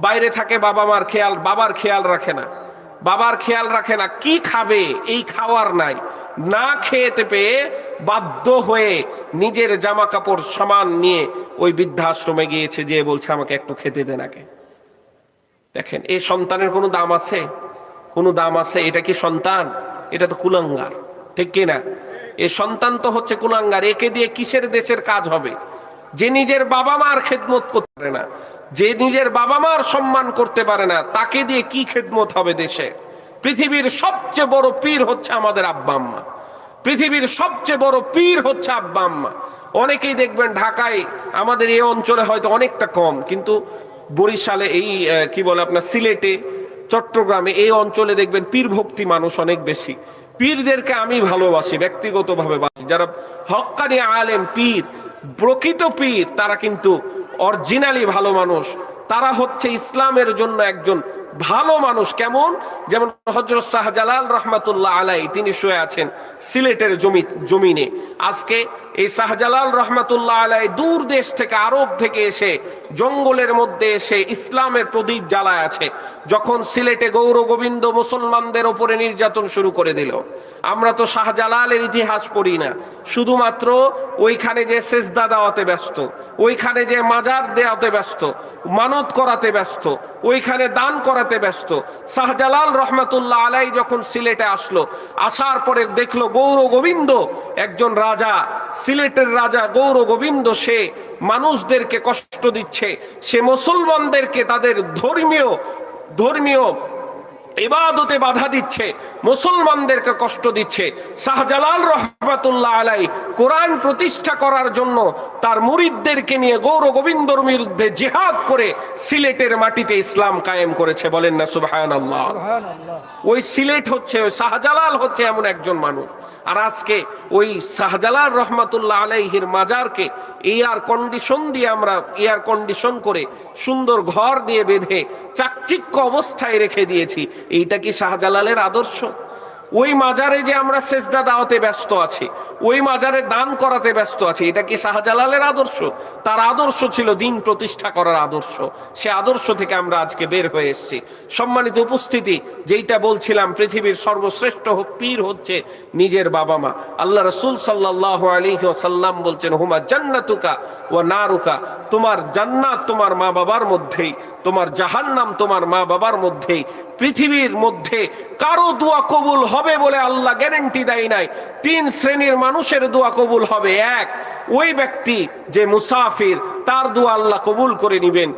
বাইরে থাকে। বাবার খেয়াল রাখে না, কি খাবে এই খাওয়ার নাই, না খেতে পেয়ে বাধ্য হয়ে নিজের জামা কাপড় সামান নিয়ে ওই বৃদ্ধাশ্রমে গিয়েছে, যে বলছে আমাকে একটু খেতে দেন আগে। দেখেন, এই সন্তানের কোনো দাম আছে? কোনো দাম আছে? এটা কি সন্তান? এটা তো কুলাঙ্গার, ঠিক কিনা? এই সন্তান তো হচ্ছে কুলাঙ্গার। একে দিয়ে কিসের দেশের কাজ হবে? যে নিজের বাবা মার খেদমত করতে পারে না, যে নিজের বাবা মার সম্মান করতে পারে না, তাকে দিয়ে কি খেদমত হবে দেশে? পৃথিবীর সবচেয়ে বড় পীর হচ্ছে আমাদের আব্বা আম্মা। পৃথিবীর সবচেয়ে বড় পীর হচ্ছে আব্বা আম্মা। অনেকেই দেখবেন ঢাকায়, আমাদের এই অঞ্চলে হয়তো অনেকটা কম, কিন্তু বরিশালে, এই কি বলে আপনার সিলেটে, চট্টগ্রামে, এই অঞ্চলে দেখবেন পীর ভক্তি মানুষ অনেক বেশি। পীরদেরকে আমি ভালোবাসি, ব্যক্তিগতভাবে বাসি। যারা হক্কানি আলেম পীর, প্রকৃত পীর, তারা কিন্তু অরিজিনালি ভালো মানুষ। তারা হচ্ছে ইসলামের জন্য একজন ভালো মানুষ। কেমন? যেমন হযরত শাহজালাল রহমাতুল্লাহ আলাই, তিনি শুয়ে আছেন সিলেটের জমিনে। আজকে এই শাহজালাল রহমাতুল্লাহ আলাই দূর দেশ থেকে, আরব থেকে এসে, জঙ্গলের মধ্যে এসে ইসলামের প্রদীপ জ্বালায় আছে। যখন সিলেটে গৌর গোবিন্দ মুসলমানদের ওপরে নির্যাতন শুরু করে দিল, আমরা তো শাহজালালের ইতিহাস পড়ি না, শুধুমাত্র ওইখানে যে সেজদা দেওয়াতে ব্যস্ত, ওইখানে যে মাজার দেওয়াতে ব্যস্ত, মানত করাতে ব্যস্ত, ওইখানে দান করাতে ব্যস্ত। শাহজালাল রহমাতুল্লাহ আলাই যখন সিলেটে আসলো, আসার পরে দেখলো গৌর গোবিন্দ, একজন রাজা, সিলেটের রাজা গৌর গোবিন্দ, সে মানুষদেরকে কষ্ট দিচ্ছে, সে মুসলমানদেরকে তাদের ধর্মীয় ইবাদতে বাধা দিচ্ছে, মুসলমানদেরকে কষ্ট দিচ্ছে। শাহজালাল রহমাতুল্লাহ আলাই কোরআন প্রতিষ্ঠা করার জন্য তার মুরিদদেরকে নিয়ে গৌর গোবিন্দর বিরুদ্ধে জিহাদ করে সিলেটের মাটিতে ইসলাম কায়েম করেছে। বলেন না সুবহানাল্লাহ। ওই সিলেট হচ্ছে, ওই শাহজালাল হচ্ছে এমন একজন মানুষ। আর আজকে ওই শাহজালাল রহমাতুল্লাহ আলাইহির মাজারকে এয়ার কন্ডিশন দিয়ে, আমরা এয়ার কন্ডিশন করে সুন্দর ঘর দিয়ে বেঁধে চাকচিক্য অবস্থায় রেখে দিয়েছি। এইটা কি শাহজালালের আদর্শ? ওই মাজারে যে আমরা সেজদা দাওয়াতে ব্যস্ত আছি, ওই মাজারে দান করাতে ব্যস্ত আছি, এটা কি শাহজালালের আদর্শ? তার আদর্শ ছিল দিন প্রতিষ্ঠা করার আদর্শ। সে আদর্শ থেকে আমরা আজকে বের হয়ে এসেছি। সম্মানিত উপস্থিতি, যেইটা বলছিলাম, পৃথিবীর সর্বশ্রেষ্ঠ পীর হচ্ছে নিজের বাবা মা। আল্লাহ রাসূল সাল্লাল্লাহু আলাইহি ওয়াসাল্লাম বলছেন, হুমা জান্নাতুকা ওয়া নারুকা, তোমার জান্নাত তোমার মা বাবার মধ্যেই, তোমার জাহান্নাম তোমার মা বাবার মধ্যেই। পৃথিবীর মধ্যে কারো দোয়া কবুল হবে বলে আল্লাহ গ্যারান্টি দেয় নাই। 3 শ্রেণীর মানুষের দোয়া কবুল হবে। 1, ওই ব্যক্তি যে মুসাফির, তার দোয়া আল্লাহ কবুল করে নিবেন।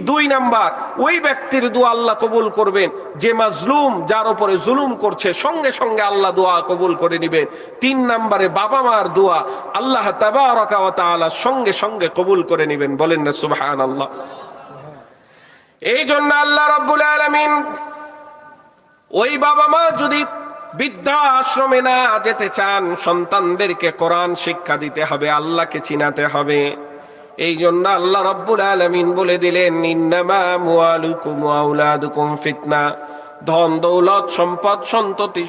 2 নাম্বার, ওই ব্যক্তির দোয়া আল্লাহ কবুল করবেন যে মাজলুম, যার উপরে জুলুম করছে, সঙ্গে সঙ্গে আল্লাহ দোয়া কবুল করে নিবেন। 3 নম্বরে বাবা মার দোয়া আল্লাহ তাবারাকা ওয়া তাআলা সঙ্গে সঙ্গে কবুল করে নিবেন। বলেন না সুবহানাল্লাহ। এই জন্য আল্লাহ রাব্বুল আলামিন, ওই বাবা মা যদি বৃদ্ধা আশ্রমে না যেতে চান, সন্তানদেরকে কোরআন শিক্ষা দিতে হবে, আল্লাহকে চিনাতে হবে। এই জন্য আল্লাহ রাব্বুল আলামিন বলে দিলেন, ইন্নামা আমওয়ালুকুম ওয়া আওলাদুকুম ফিতনা, ধন দৌলত সম্পদ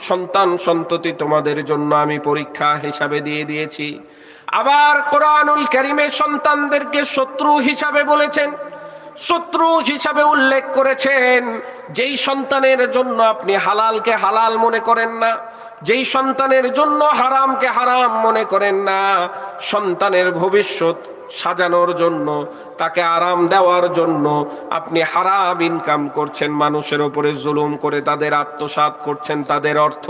সন্তান সন্ততি তোমাদের জন্য আমি পরীক্ষা হিসাবে দিয়ে দিয়েছি। আবার কোরআনুল কারীমে সন্তানদেরকে শত্রু হিসাবে বলেছেন। শত্রু হিসাবে উল্লেখ করেছেন। যেই সন্তানের জন্য আপনি হালালকে হালাল মনে করেন না, যেই সন্তানের জন্য হারামকে হারাম মনে করেন না, সন্তানের ভবিষ্যৎ সাজানোর জন্য, তাকে আরাম দেওয়ার জন্য আপনি হারাম ইনকাম করছেন, মানুষের উপরে জুলুম করে তাদের আত্মসাৎ করছেন, তাদের অর্থ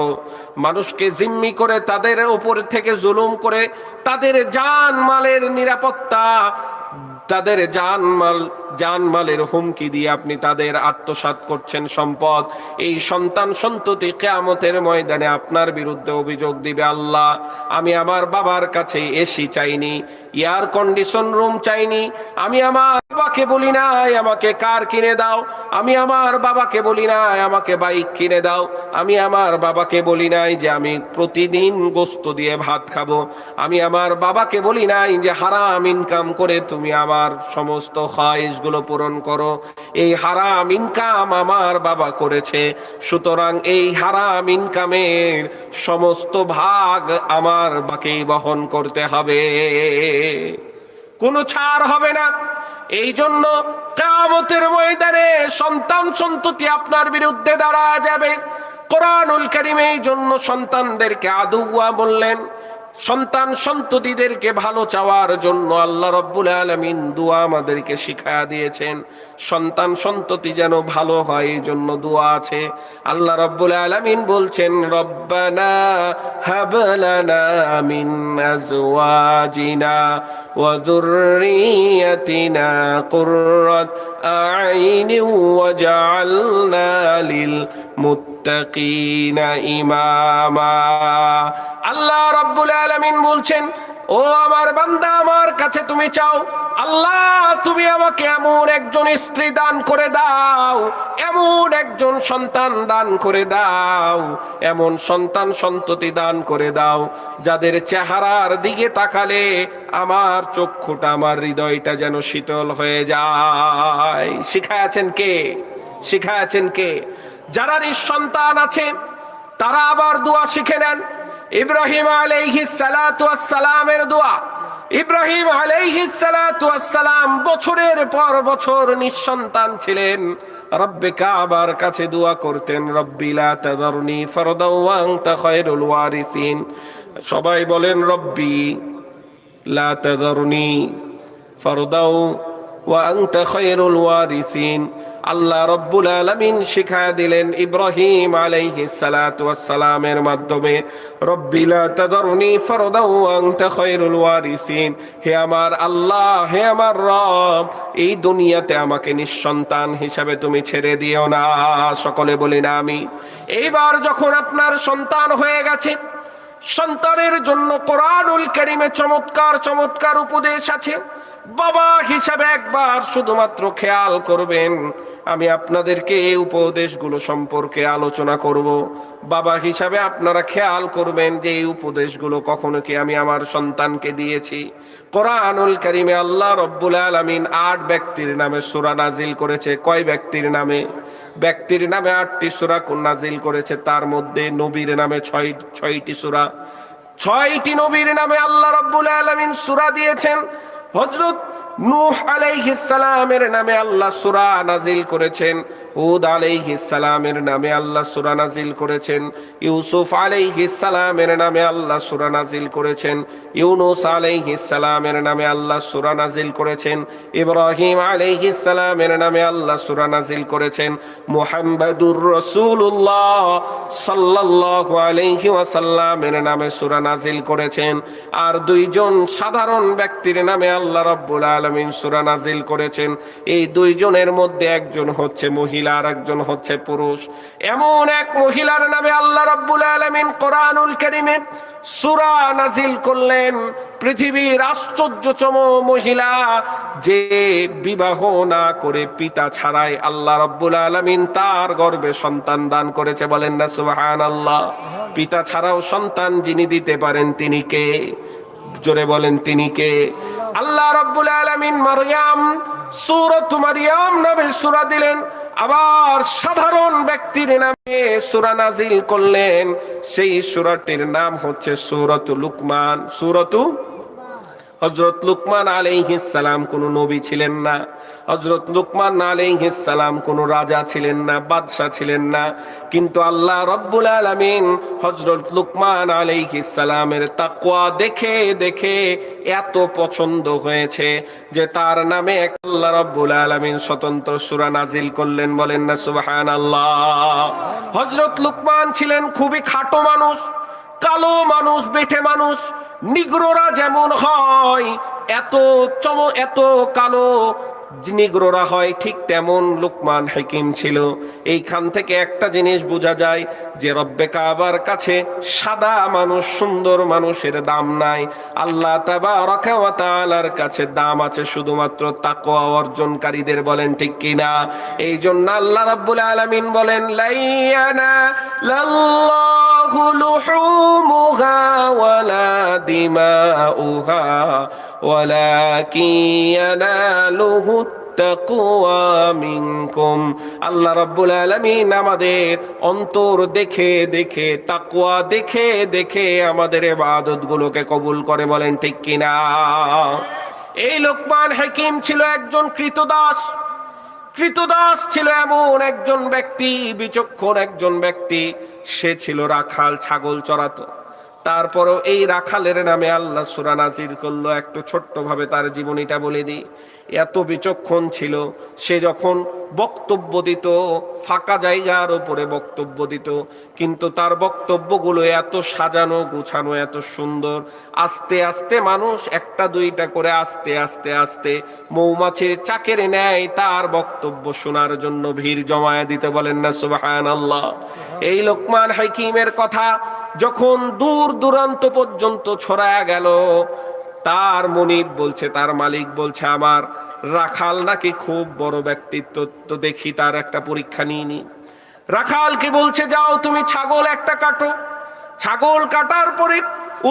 মানুষকে জিম্মি করে তাদের উপর থেকে জুলুম করে তাদের জানমালের নিরাপত্তা, তাদের জানমালের হুমকি দিয়ে আপনি তাদের আত্মসাৎ করছেন সম্পদ। এই সন্তান সন্ততি কিয়ামতের ময়দানে আপনার বিরুদ্ধে অভিযোগ দিবে, আল্লাহ আমি আমার বাবার কাছে এসি চাইনি, এয়ার কন্ডিশন রুম চাইনি, আমি আমার বাবাকে বলি নাই আমাকে কার কিনে দাও, আমি আমার বাবাকে বলি নাই আমাকে বাইক কিনে দাও, আমি আমার বাবাকে বলি নাই যে আমি প্রতিদিন গোস্ত দিয়ে ভাত খাবো, আমি আমার বাবাকে বলি নাই যে হারাম ইনকাম করে তুমি আমার সমস্ত খায়েশ গুলো পূরণ করো। এই হারাম ইনকাম আমার বাবা করেছে, সুতরাং এই হারাম ইনকামের সমস্ত ভাগ আমার বাবাকেই বহন করতে হবে, কোনো ছাড় হবে না। এই জন্য কিয়ামতের ময়দানে সন্তান সন্ততি আপনার বিরুদ্ধে দাঁড়া যাবে। কোরআনুল কারীমে এই জন্য সন্তানদেরকে আদুওয়া বললেন। সন্তান সন্ততিদেরকে ভালো চাওয়ার জন্য আল্লাহ রাব্বুল আলামিন দোয়া আমাদেরকে শিখায়া দিয়েছেন। সন্তান সন্ততি যেন ভালো হয় এই জন্য দোয়া আছে। আল্লাহ রাব্বুল আলামিন বলছেন, রব্বানা হাব লানা মিন আজওয়াজিনা ওয়া যুররিয়াতিনা কুররাত আ'ইনি ওয়াজআলনা লিল মুত্তাকিনা ইমামা। আল্লাহ রাব্বুল আলামিন বলছেন, ও আমার বান্দা আমার কাছে তুমি চাও, আল্লাহ তুমি আমাকে এমন একজন স্ত্রী দান করে দাও, এমন একজন সন্তান দান করে দাও, এমন সন্তান সন্ততি দান করে দাও যাদের চেহারার দিকে তাকালে আমার চক্ষুটা, আমার হৃদয়টা যেন শীতল হয়ে যায়। শিখায়াছেন কে? শিখায়াছেন কে? যারা নিঃসন্তান আছে তারা আবার দোয়া শিখে নেন। ইব্রাহিম আলাইহিস সালাতু ওয়াস সালামের দোয়া। ইব্রাহিম আলাইহিস সালাতু ওয়াস সালাম বছরের পর বছর নিঃসন্তান ছিলেন। রব্বে কাবার কাছে দোয়া করতেন, রব্বি লা তাযারনি ফারদাও ওয়া আনতা খায়রুল ওয়ারিসিন। সবাই বলেন, রব্বি লা তাযারনি ফারদাও ওয়া আনতা খায়রুল ওয়ারিসিন। আল্লাহ রাব্বুল আলামিন শিখায়া দিলেন ইব্রাহিম আলাইহিস সালাতু ওয়াস সালামের মাধ্যমে, রব্বি লা তাযারনি ফারদাও ওয়া আনতা খায়রুল ওয়ারিসিন। হে আমার আল্লাহ, হে আমার রব, এই দুনিয়াতে আমাকে নিঃসন্তান হিসাবে তুমি ছেড়ে দিও না। সকলে বলি না আমি। এইবার যখন আপনার সন্তান হয়ে গেছে, সন্তানের জন্য কোরআনুল কারীমে চমৎকার চমৎকার উপদেশ আছে। বাবা হিসাবে একবার শুধুমাত্র খেয়াল করবেন, আমি আপনাদেরকে এই উপদেশগুলো সম্পর্কে আলোচনা করব। বাবা হিসাবে আপনারা খেয়াল করবেন যে এই উপদেশগুলো কখনো কি আমি আমার সন্তানকে দিয়েছি। কোরআনুল কারীমে আল্লাহ রাব্বুল আলামিন 8 ব্যক্তির নামে সূরা নাজিল করেছে। কয় ব্যক্তির নামে? ব্যক্তির নামে 8টি সূরা নাজিল করেছে। তার মধ্যে নবীর নামে 6টি সূরা। 6টি নবীর নামে আল্লাহ রাব্বুল আলামিন সূরা দিয়েছেন। হযরত নূহ আলাইহিস সালামের নামে আল্লাহ সূরা নাজিল করেছেন। হুদ আলাইহিস সালামের নামে আল্লাহ সূরা নাজিল করেছেন। ইউসুফ আলাইহিস সালামের নামে আল্লাহ সূরা নাজিল করেছেন। ইউনূস আলাইহিস সালামের নামে আল্লাহ সূরা নাজিল করেছেন। ইব্রাহিম আলাইহিস সালামের নামে আল্লাহ সূরা নাজিল করেছেন। মুহাম্মাদুর রাসূলুল্লাহ সাল্লাল্লাহু আলাইহি ওয়াসাল্লামের নামে সূরা নাজিল করেছেন। আর 2 জন সাধারণ ব্যক্তির নামে আল্লাহ রাব্বুল আলামিন সূরা নাজিল করেছেন। এই 2 জনের মধ্যে একজন হচ্ছে মহিলা, আর একজন হচ্ছে পুরুষ। এমন এক মহিলার নামে আল্লাহ রাব্বুল আলামিন কোরআনুল কারীমে সূরা নাজিল করলেন। পৃথিবীর আশ্চর্যতম মহিলা, যে বিবাহ না করে পিতা ছাড়াই আল্লাহ রাব্বুল আলামিন তার গর্ভে সন্তান দান করেছে। বলেন না সুবহানাল্লাহ। পিতা ছাড়াও সন্তান যিনি দিতে পারেন তিনি কে? জোরে বলেন, তিনি কে? আল্লাহ রাব্বুল আলামিন মারইয়াম, সূরাতু মারইয়াম নামে সূরা দিলেন। আবার সাধারণ ব্যক্তির নামে সূরা নাজিল করলেন। সেই সূরাটির নাম হচ্ছে সূরাতুল লুকমান। সূরাতু হযরত লুকমান আলাইহিস সালাম কোনো নবী ছিলেন না, হযরত লুকমান আলাইহিস সালাম কোনো রাজা ছিলেন না, বাদশা ছিলেন না, কিন্তু আল্লাহ রাব্বুল আলামিন হযরত লুকমান আলাইহিস সালামের তাকওয়া দেখে দেখে এত পছন্দ হয়েছে যে তার নামে আল্লাহ রাব্বুল আলামিন স্বতন্ত্র সূরা নাজিল করলেন। বলেন না সুবহানাল্লাহ। হযরত লুকমান ছিলেন খুবই খাটো মানুষ, কালো মানুষ, বেঠে মানুষ। নিগ্রোরা যেমন হয় এত কালো নিগ্রোরা হয়, ঠিক তেমন লুকমান হাকিম ছিল। এইখান থেকে একটা জিনিস বোঝা যায় যে রব্বে কাবার কাছে সাদা মানুষ, সুন্দর মানুষের দাম নাই। আল্লাহ তাবারক ওয়া তাআলার কাছে দাম আছে শুধুমাত্র তাকওয়া অর্জনকারীদের। বলেন ঠিক কিনা? এই জন্য আল্লাহ রাব্বুল আলামিন বলেন লাইয়ানা লাল্লাহু লুহুমুহা ওয়ালা দিমাউহা ওয়ালাকিন ইয়ানালুহু তাকওয়া মিনকুম। আল্লাহ রাব্বুল আলামিন আমাদের অন্তর দেখে দেখে, তাকওয়া দেখে দেখে আমাদের ইবাদতগুলোকে কবুল করে। বলেন ঠিক কিনা? এই লুকমান হাকিম ছিল একজন কৃতদাস। কৃতদাস ছিল এমন একজন ব্যক্তি, বিচক্ষণ একজন ব্যক্তি। সে ছিল রাখাল, ছাগল চড়াতো। তারপরও এই রাখালের নামে আল্লাহ সূরা নাজিল করলো। একটু ছোট্ট ভাবে তার জীবনীটা বলে দিই। এত বিচক্ষণ ছিল, সে যখন বক্তব্য দিত, ফাঁকা জায়গার উপরে বক্তব্য দিত, কিন্তু তার বক্তব্যগুলো এত সাজানো গুছানো, এত সুন্দর। আস্তে আস্তে মানুষ একটা দুইটা করে আস্তে আস্তে আস্তে মৌমাছির চাকের ন্যায় তার বক্তব্য শোনার জন্য ভিড় জমায়ে দিতে। বলেন না সুবহানাল্লাহ। এই লোকমান হাকিমের কথা যখন দূর দূরান্ত পর্যন্ত ছড়ায়া গেল, তার মনিব বলছে, তার মালিক বলছে, আমার রাখাল নাকি খুব বড় ব্যক্তিত্ব, তো দেখি তার একটা পরীক্ষা নিয়ে নি। রাখালকে বলছে, যাও তুমি ছাগল একটা কাটো। ছাগল কাটার পরে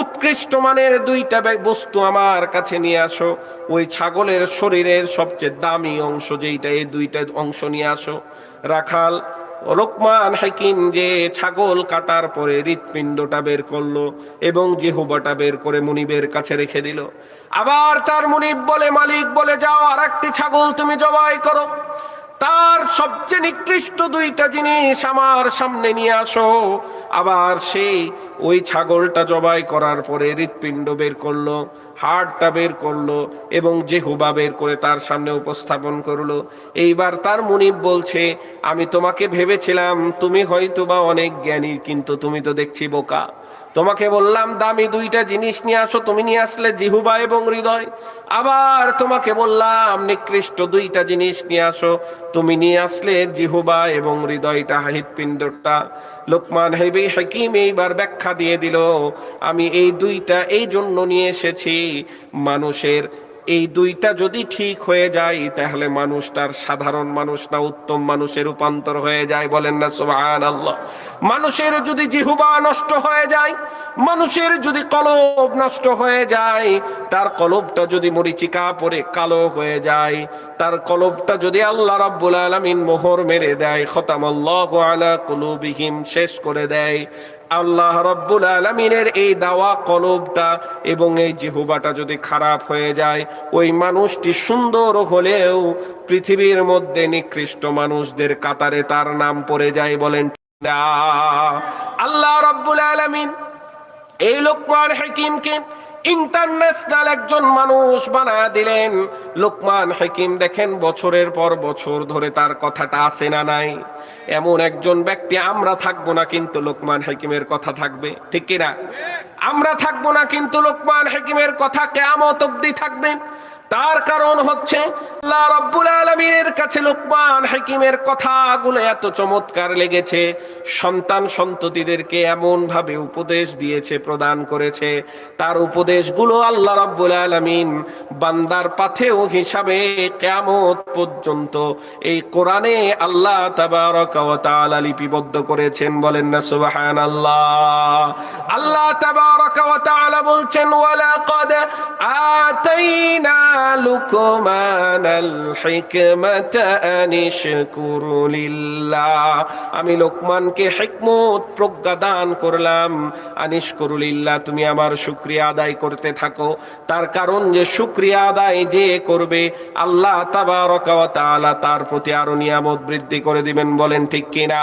উৎকৃষ্ট মানের দুইটা বস্তু আমার কাছে নিয়ে আসো। ওই ছাগলের শরীরের সবচেয়ে দামি অংশ যেইটা, এই দুইটা অংশ নিয়ে আসো। রাখাল লোকমান হাকিম যে ছাগল কাটার পরে হৃৎপিণ্ডটা বের করলো এবং জিহ্বাটা বের করে মুনিবের কাছে রেখে দিল। আবার তার মুনিব বলে, মালিক বলে, যাও আর একটি ছাগল তুমি জবাই করো। তার সবচেয়ে নিকৃষ্ট দুইটা জিনিস আমার সামনে নিয়ে আসো। আবার সেই ওই ছাগলটা জবাই করার পরে হৃৎপিণ্ড বের করলো, হাড়টা বের করলো এবং জিহ্বা বের করে তার সামনে উপস্থাপন করলো। এইবার তার মুনিব বলছে, আমি তোমাকে ভেবেছিলাম তুমি হয়তোবা অনেক জ্ঞানী, কিন্তু তুমি তো দেখছি বোকা। তোমাকে বললাম দামি দুইটা জিনিস নিয়ে আসো, তুমি নিয়ে আসলে জিহ্বা এবং হৃদয়। আবার তোমাকে বললাম নিকৃষ্ট দুইটা জিনিস নিয়ে আসো, তুমি নিয়ে আসলে জিহ্বা এবং হৃদয়টা, হৃৎপিণ্ডটা। লোকমান হাকিম এইবার ব্যাখ্যা দিয়ে দিল, আমি এই দুইটা এই জন্য নিয়ে এসেছি, মানুষের এই দুইটা যদি ঠিক হয়ে যায় তাহলে মানুষটার সাধারণ মানুষ না উত্তম মানুষে রূপান্তর হয়ে যায়। বলেন না সুবহানাল্লাহ। মানুষের যদি জিহ্বা নষ্ট হয়ে যায়, মানুষের যদি কলব নষ্ট হয়ে যায়, তার কলবটা যদি মরিচিকা পরে কালো হয়ে যায়, তার কলবটা যদি আল্লাহ রাব্বুল আলামিন মোহর মেরে দেয়, খতামাল্লাহু আলা কুলুবিহিম, শেষ করে দেয়, আল্লাহ রাব্বুল আলামিনের এই দাওয়া কলবটা এবং এই জিহ্বাটা যদি খারাপ হয়ে যায়, ওই মানুষটি সুন্দর হলেও পৃথিবীর মধ্যে নিকৃষ্ট মানুষদের কাতারে তার নাম পড়ে যায়। বলেন না? আল্লাহ রাব্বুল আলামিন এই লোকমান হাকিমকে ইন্টারন্যাশনাল একজন মানুষ বানায় দিলেন। লোকমান হাকিম দেখেন বছরের পর বছর ধরে তার কথাটা আসে না নাই। এমন একজন ব্যক্তি আমরা থাকবো না, কিন্তু লোকমান হাকিমের কথা থাকবে। ঠিক কিনা? আমরা থাকবো না, কিন্তু লোকমান হাকিমের কথা কিয়ামত অবধি থাকবে। তার কারণ হচ্ছে আল্লাহ রাব্বুল আলামিনের কাছে লোকমান হাকিমের কথাগুলো এত চমৎকার লেগেছে। সন্তান সন্ততিদেরকে এমন ভাবে উপদেশ দিয়েছে, প্রদান করেছে, তার উপদেশগুলো আল্লাহ রাব্বুল আলামিন বান্দার পাথেয় হিসাবে কিয়ামত পর্যন্ত এই কোরআনে আল্লাহ তাবারক ওয়া তাআলা লিপিবদ্ধ করেছেন। বলেন না সুবহানাল্লাহ। আল্লাহ তাবারক ওয়া তাআলা বলছেন, ওয়ালাকাদ আতাইনা লুকমানাল হিকমাতা আনিশকুর লিল্লাহ, আমি লোকমানকে হিকমত প্রজ্ঞা দান করলাম, আনিশকুর লিল্লাহ, তুমি আমার শুকরিয়া আদায় করতে থাকো। তার কারণ যে শুকরিয়া আদায় যে করবে আল্লাহ তাবারক ওয়া তাআলা তার প্রতি আরো নিয়ামত বৃদ্ধি করে দিবেন। বলেন ঠিক কিনা?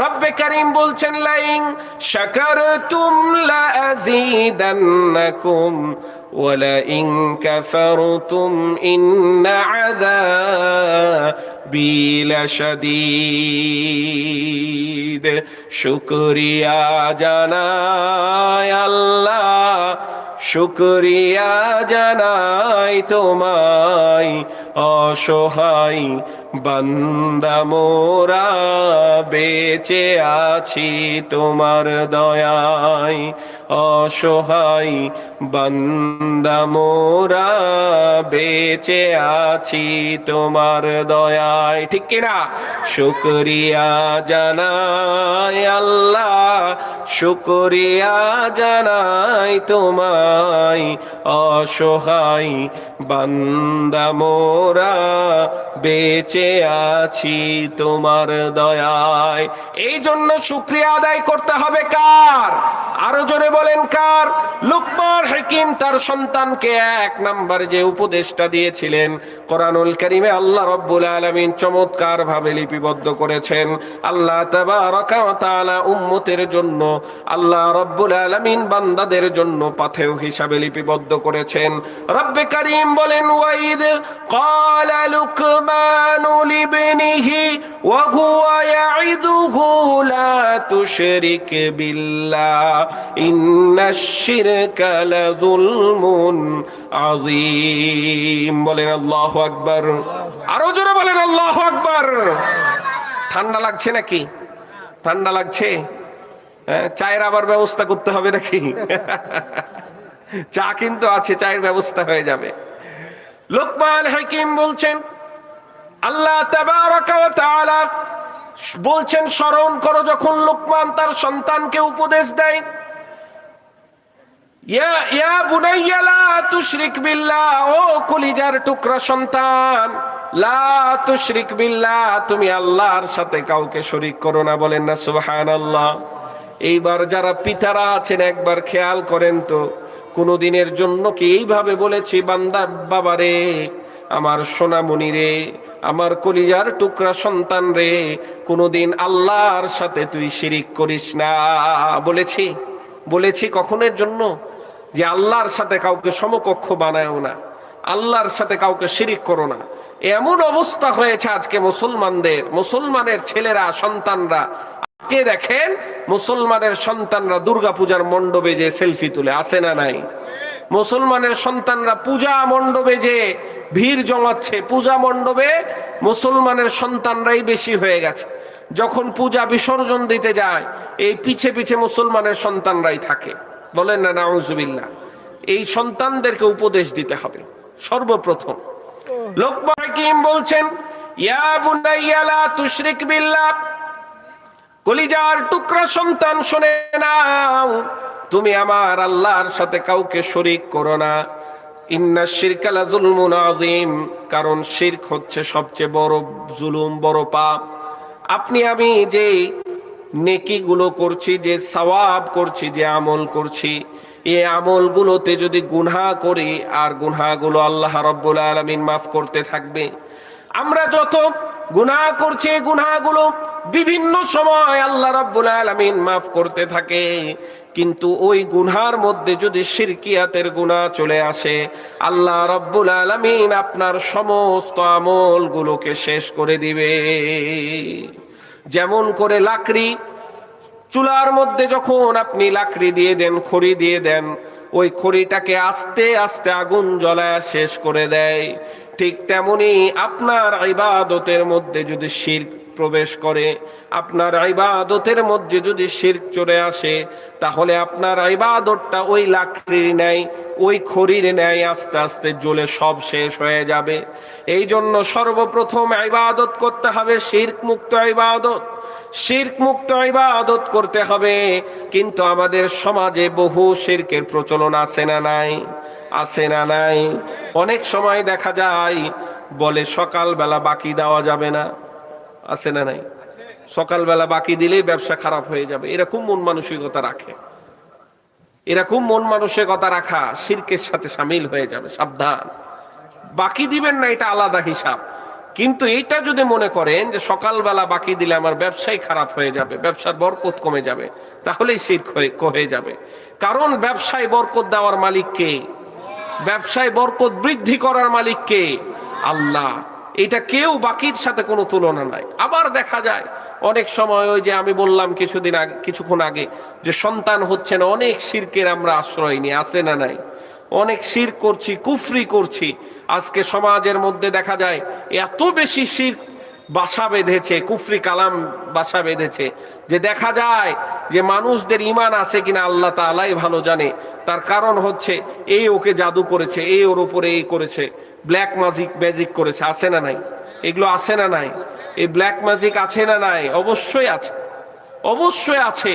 রব্বে কারীম বলছেন লাইন শাকারতুম লা আযীদান্নাকুম ওয়ালাইন কাফারতুম ইন্না আযাবি লাশাদীদ। শুকরিয়া জানাই আল্লাহ, শুকরিয়া জানাই তোমায়, অসহায় বান্দা মোরা বেঁচে আছি তোমার দয়ায়, অসহায় বান্দা মোরা বেঁচে আছি তোমার দয়ায়। ঠিক কিনা? শুকরিয়া জানাই আল্লাহ, শুকরিয়া জানাই তোমায়, অসহায় বান্দা মোরা বেঁচে আছি তোমার দয়ায়। এই জন্য শুকরিয়া আদায় করতে হবে কার? আরো জোরে বলেন কার? লুকমান হাকিম তার সন্তানকে এক নাম্বার যে উপদেশটা দিয়েছিলেন কোরআনুল কারীমে আল্লাহ রাব্বুল আলামিন চমৎকার ভাবে লিপিবদ্ধ করেছেন। আল্লাহ তাবারাকা ওয়া তাআলা উম্মতের জন্য, আল্লাহ রাব্বুল আলামিন বান্দাদের জন্য পাথেয় হিসাবে লিপিবদ্ধ করেছেন। রব্বে কারীম বলেন ওয়াইদ ক্বালা লুকমানু লিবনিহি ওয়া হুয়া ইয়াইদুহু লা তুশরিক বিল্লাহ ইন্নাশ শিরকা লাযুলমুন আযীম। বলেন আল্লাহু আকবার। আরো জোরে বলেন আল্লাহু আকবার। ঠান্ডা লাগছে নাকি? ঠান্ডা লাগছে? চায়ের আবার ব্যবস্থা করতে হবে নাকি? চা কিন্তু আছে, চায়ের ব্যবস্থা হয়ে যাবে। লোকমান হাকিম বলছেন, আল্লাহ তাবারাকা ওয়া তাআলা বলছেন স্মরণ করো যখন লোকমান তার সন্তানকে উপদেশ দেয়, ইয়া বুনাইয়া লা তুশরিক বিল্লাহ, ও কলিজার টুকরা সন্তান, লা তুশরিক বিল্লাহ, তুমি আল্লাহর সাথে কাউকে শরীক করো না। বলেন না সুবহানাল্লাহ। এইবার যারা পিতারা আছেন একবার খেয়াল করেন তো, কোনদিনের জন্য কি এইভাবে বলেছি বান্দা বাবারে, আমার সোনামণি রে, আমার কলিজার টুকরা সন্তান রে, কোনদিন আল্লাহর সাথে তুই শিরিক করিস না? বলেছি? বলেছি কখনের জন্য যে আল্লাহর সাথে কাউকে সমকক্ষ বানায়ও না, আল্লাহর সাথে কাউকে শিরিক করো না? এমন অবস্থা হয়েছে আজকে মুসলমানদের, মুসলমানের ছেলেরা সন্তানরা, আজকে দেখেন মুসলমানের সন্তানরা দুর্গাপূজার মণ্ডপে যে সেলফি তুলে, আছে না নাই? মুসলমানের সন্তানরা পূজা মণ্ডপে যে ভিড় জমাচ্ছে, পূজা মণ্ডপে মুসলমানের সন্তানরাই বেশি হয়ে গেছে। যখন পূজা বিসর্জন দিতে যায় এই পিছে পিছে মুসলমানের সন্তানরাই থাকে। বলেন না নাউজুবিল্লাহ। এই সন্তানদেরকে উপদেশ দিতে হবে সর্বপ্রথম। লোকমান হাকিম বলছেন, ইয়া বুনাইয়া লা তুশরিক বিল্লাহ, কলিজার টুকরা সন্তান শুনে নাও, তুমি আমার আল্লাহর সাথে কাউকে শরীক করো না। ইন্নাশ শিরকা লাযুলমুন আযীম, কারণ শিরক হচ্ছে সবচেয়ে বড় জুলুম, বড় পাপ। আপনি আমি যে নেকিগুলো করছি, যে সওয়াব করছি, যে আমল করছি, এই আমলগুলোতে যদি গুনাহ করি আর গুনাহগুলো আল্লাহ রাব্বুল আলামিন মাফ করতে থাকবে। আমরা যত গুনাহ করছি গুনাহগুলো বিভিন্ন সময় আল্লাহ রাব্বুল আলামিন মাফ করতে থাকে, কিন্তু ওই গুনার মধ্যে যদি শিরকিয়াতের গুনাহ চলে আসে আল্লাহ রাব্বুল আলামিন আপনার সমস্ত আমলগুলোকে শেষ করে দিবে। যেমন করে লাকড়ি, চুলার মধ্যে যখন আপনি লাকড়ি দিয়ে দেন, খড়ি দিয়ে দেন, ওই খড়িটাকে আস্তে আস্তে আগুন জ্বলায় শেষ করে দেয়, ঠিক তেমনি আপনার ইবাদতের মধ্যে যদি শিরক প্রবেশ করে, আপনার ইবাদতের মধ্যে যদি শিরক চলে আসে, তাহলে আপনার ইবাদতটা ওই লাকড়ির ন্যায়, ওই খড়ির ন্যায় আস্তে আস্তে জ্বলে সব শেষ হয়ে যাবে। এই জন্য সর্বপ্রথম ইবাদত করতে হবে শিরক মুক্ত ইবাদত, শিরক মুক্ত ইবাদত করতে হবে। কিন্তু আমাদের সমাজে বহু শিরকের প্রচলন আছে না নাই? আছে না নাই? অনেক সময় দেখা যায় বলে সকালবেলা বাকি দেওয়া যাবে না, আছে না নাই? সকালবেলা বাকি দিলেই ব্যবসা খারাপ হয়ে যাবে, এরকম মন মানসিকতা রাখে। এরকম মন মানসিকতা রাখা শিরকের সাথে শামিল হয়ে যাবে, সাবধান। বাকি দিবেন না, এটা আলাদা হিসাব, কিন্তু এইটা যদি মনে করেন যে সকালবেলা বাকি দিলে আমার ব্যবসাই খারাপ হয়ে যাবে, ব্যবসার বরকত কমে যাবে, তাহলেই শিরক হয়ে যাবে। কারণ ব্যবসায় বরকত দেওয়ার মালিক কে? ব্যবসায় বরকত বৃদ্ধি করার মালিক কে? আল্লাহ। এটা কেউ বাকির সাথে কোনো তুলনা নাই। আবার দেখা যায় অনেক সময় ওই যে আমি বললাম কিছুক্ষণ আগে যে সন্তান হচ্ছে না, অনেক শিরকের আমরা আশ্রয় নিয়ে, আছে না নাই? অনেক শিরক করছি, কুফরি করছি। আজকে সমাজের মধ্যে দেখা যায় এত বেশি শিরক বাসা বেঁধেছে, কুফরি কালাম বাসা বেঁধেছে, যে দেখা যায় যে মানুষদের ঈমান আছে কিনা আল্লাহ তাআলাই ভালো জানে। তার কারণ হচ্ছে এই ওকে জাদু করেছে, এই ওর উপরে এই করেছে, ব্ল্যাক ম্যাজিক করেছে, আছে না নাই? এগুলো আছে না নাই? এই ব্ল্যাক ম্যাজিক আছে না নাই? অবশ্যই আছে, অবশ্যই আছে।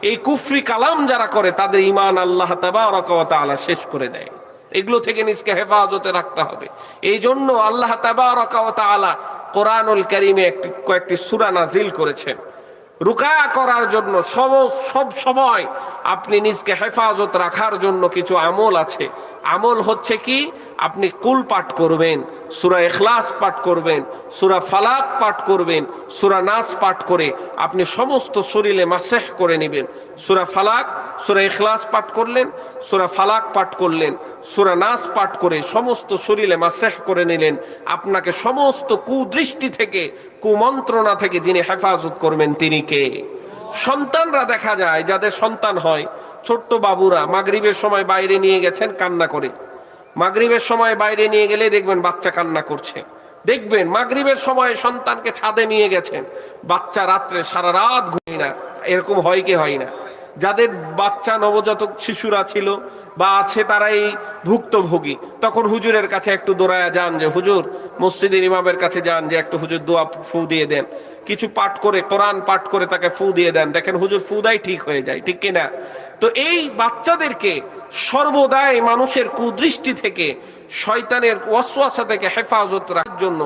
এই কুফরি কালাম যারা করে তাদের ঈমান আল্লাহ তাবারাকা ওয়া তাআলা শেষ করে দেয়। এগুলো থেকে নিজকে হেফাজতে রাখতে হবে। এই জন্য আল্লাহ তাবারাকা ওয়া তাআলা কোরআনুল কারীমে কয়েকটি সূরা নাজিল করেছেন রুকায়া করার জন্য। সব সময় আপনি নিজকে হেফাজত রাখার জন্য কিছু আমল আছে। আমল হচ্ছে কি? আপনি কুল পাঠ করবেন, সূরা ইখলাস পাঠ করবেন, সূরা ফালাক পাঠ করবেন, সূরা নাস পাঠ করে আপনি সমস্ত শরীরে মাসেহ করে নেবেন। সূরা ফালাক, সূরা ইখলাস পাঠ করলেন, সূরা ফালাক পাঠ করলেন, সূরা নাস পাঠ করে সমস্ত শরীরে মাসেহ করে নিলেন। আপনাকে সমস্ত কুদৃষ্টি থেকে, কুমন্ত্রণা থেকে যিনি হেফাজত করবেন তিনি কে? সন্তানরা দেখা যায়, যাদের সন্তান হয়, ছোট্ট বাবুরা মাগরিবের সময় বাইরে নিয়ে গেছেন, কান্না করে। মাগরিবের সময় বাইরে নিয়ে গেলে দেখবেন বাচ্চা কান্না করছে। দেখবেন মাগরিবের সময় সন্তানকে ছাদে নিয়ে গেছেন, বাচ্চা রাত্রে সারা রাত ঘুমায় না। এরকম হয় কি হয় না? যাদের বাচ্চা নবজাতক শিশুরা ছিল বা আছে তারা এই ভুক্তভোগী, তখন হুজুরের কাছে একটু দৌড়ায়া যান যে হুজুর, মসজিদের ইমামের কাছে যান যে একটু হুজুর দোয়া ফু দিয়ে দেন, কিছু পাঠ করে, কোরআন পাঠ করে তাকে ফু দিয়ে দেন, দেখেন হুজুর ফু দেয়, ঠিক হয়ে যায়, ঠিক কিনা? তো এই বাচ্চাদেরকে সর্বদাই মানুষের কুদৃষ্টি থেকে, শয়তানের ওয়াসওয়াসা থেকে হেফাজত রাখার জন্য